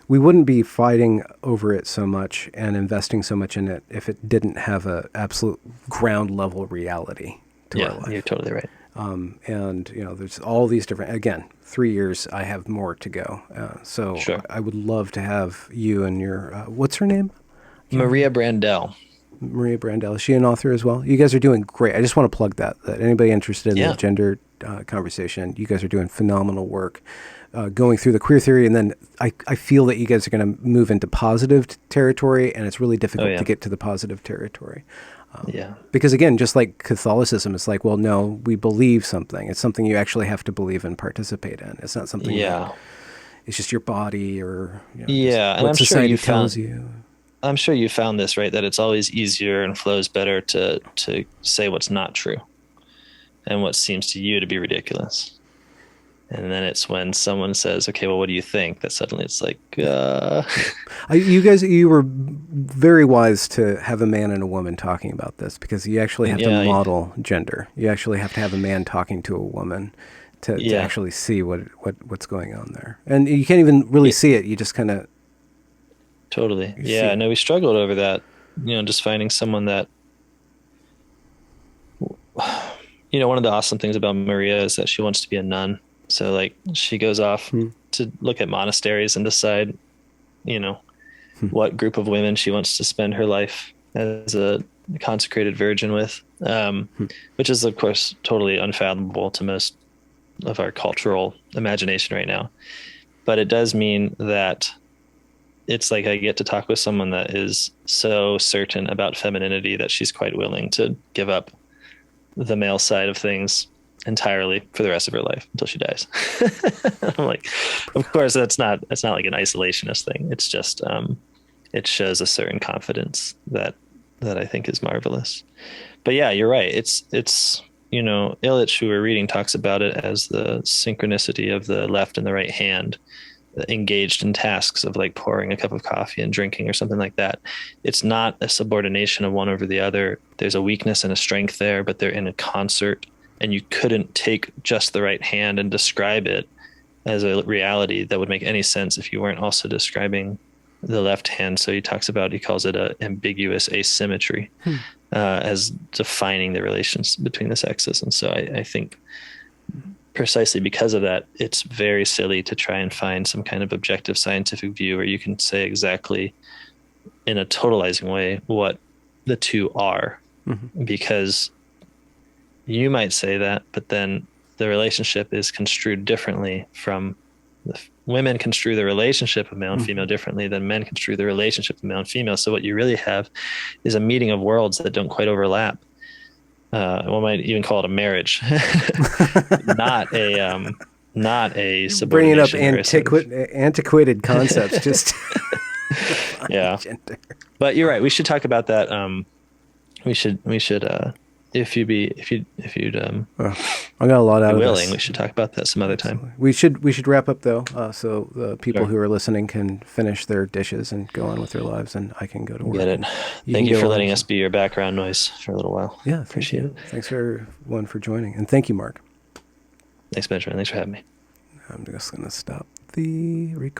We wouldn't be fighting over it so much and investing so much in it if it didn't have a absolute ground level reality to our life. You're totally right. And there's all these different, again, 3 years, I have more to go. So Sure. I would love to have you and your, what's her name? Maria Brandel. Maria Brandel. Is she an author as well? You guys are doing great. I just want to plug that anybody interested in the gender conversation, you guys are doing phenomenal work going through the queer theory. And then I feel that you guys are going to move into positive territory, and it's really difficult to get to the positive territory. Because again, just like Catholicism, it's like, well, no, we believe something. It's something you actually have to believe and participate in. It's not something it's just your body or and what society tells you. I'm sure you found this, right? That it's always easier and flows better to say what's not true and what seems to you to be ridiculous. And then it's when someone says, okay, well, what do you think? That suddenly it's like, you were very wise to have a man and a woman talking about this, because you actually have to model gender. You actually have to have a man talking to a woman to actually see what's going on there. And you can't even really see it. You just kind of. Totally. Yeah. No, we struggled over that, just finding someone that, one of the awesome things about Maria is that she wants to be a nun. So like she goes off Hmm. to look at monasteries and decide, you know, Hmm. what group of women she wants to spend her life as a consecrated virgin with, Hmm. which is of course totally unfathomable to most of our cultural imagination right now. But it does mean that it's like I get to talk with someone that is so certain about femininity that she's quite willing to give up the male side of things entirely for the rest of her life until she dies. I'm like, of course, that's not like an isolationist thing. It's just it shows a certain confidence that I think is marvelous. But yeah, you're right. It's Illich, who we're reading, talks about it as the synchronicity of the left and the right hand engaged in tasks of like pouring a cup of coffee and drinking or something like that. It's not a subordination of one over the other. There's a weakness and a strength there, but they're in a concert. And you couldn't take just the right hand and describe it as a reality that would make any sense if you weren't also describing the left hand. So he calls it a ambiguous asymmetry Hmm. as defining the relations between the sexes. And so I think precisely because of that, it's very silly to try and find some kind of objective scientific view where you can say exactly in a totalizing way what the two are, Hmm. because you might say that, but then the relationship is construed differently from women construe the relationship of male and female Hmm. differently than men construe the relationship of male and female. So what you really have is a meeting of worlds that don't quite overlap. One might even call it a marriage, not a not a You're bringing up subordination or a sort of antiquated concepts just to define yeah. gender. But you're right. We should talk about that. We should if you'd Oh, I got a lot be out of willing, this. we should talk about that some other time. Absolutely. We should wrap up though, so the people Sure. who are listening can finish their dishes and go on with their lives, and I can go to Get work, it. and you can Thank you for go on. letting us So be your background noise for a little while. yeah, thank Appreciate you. it. Thanks for joining, and thank you, Marc. Thanks, Benjamin. Thanks for having me. I'm just gonna stop the recording.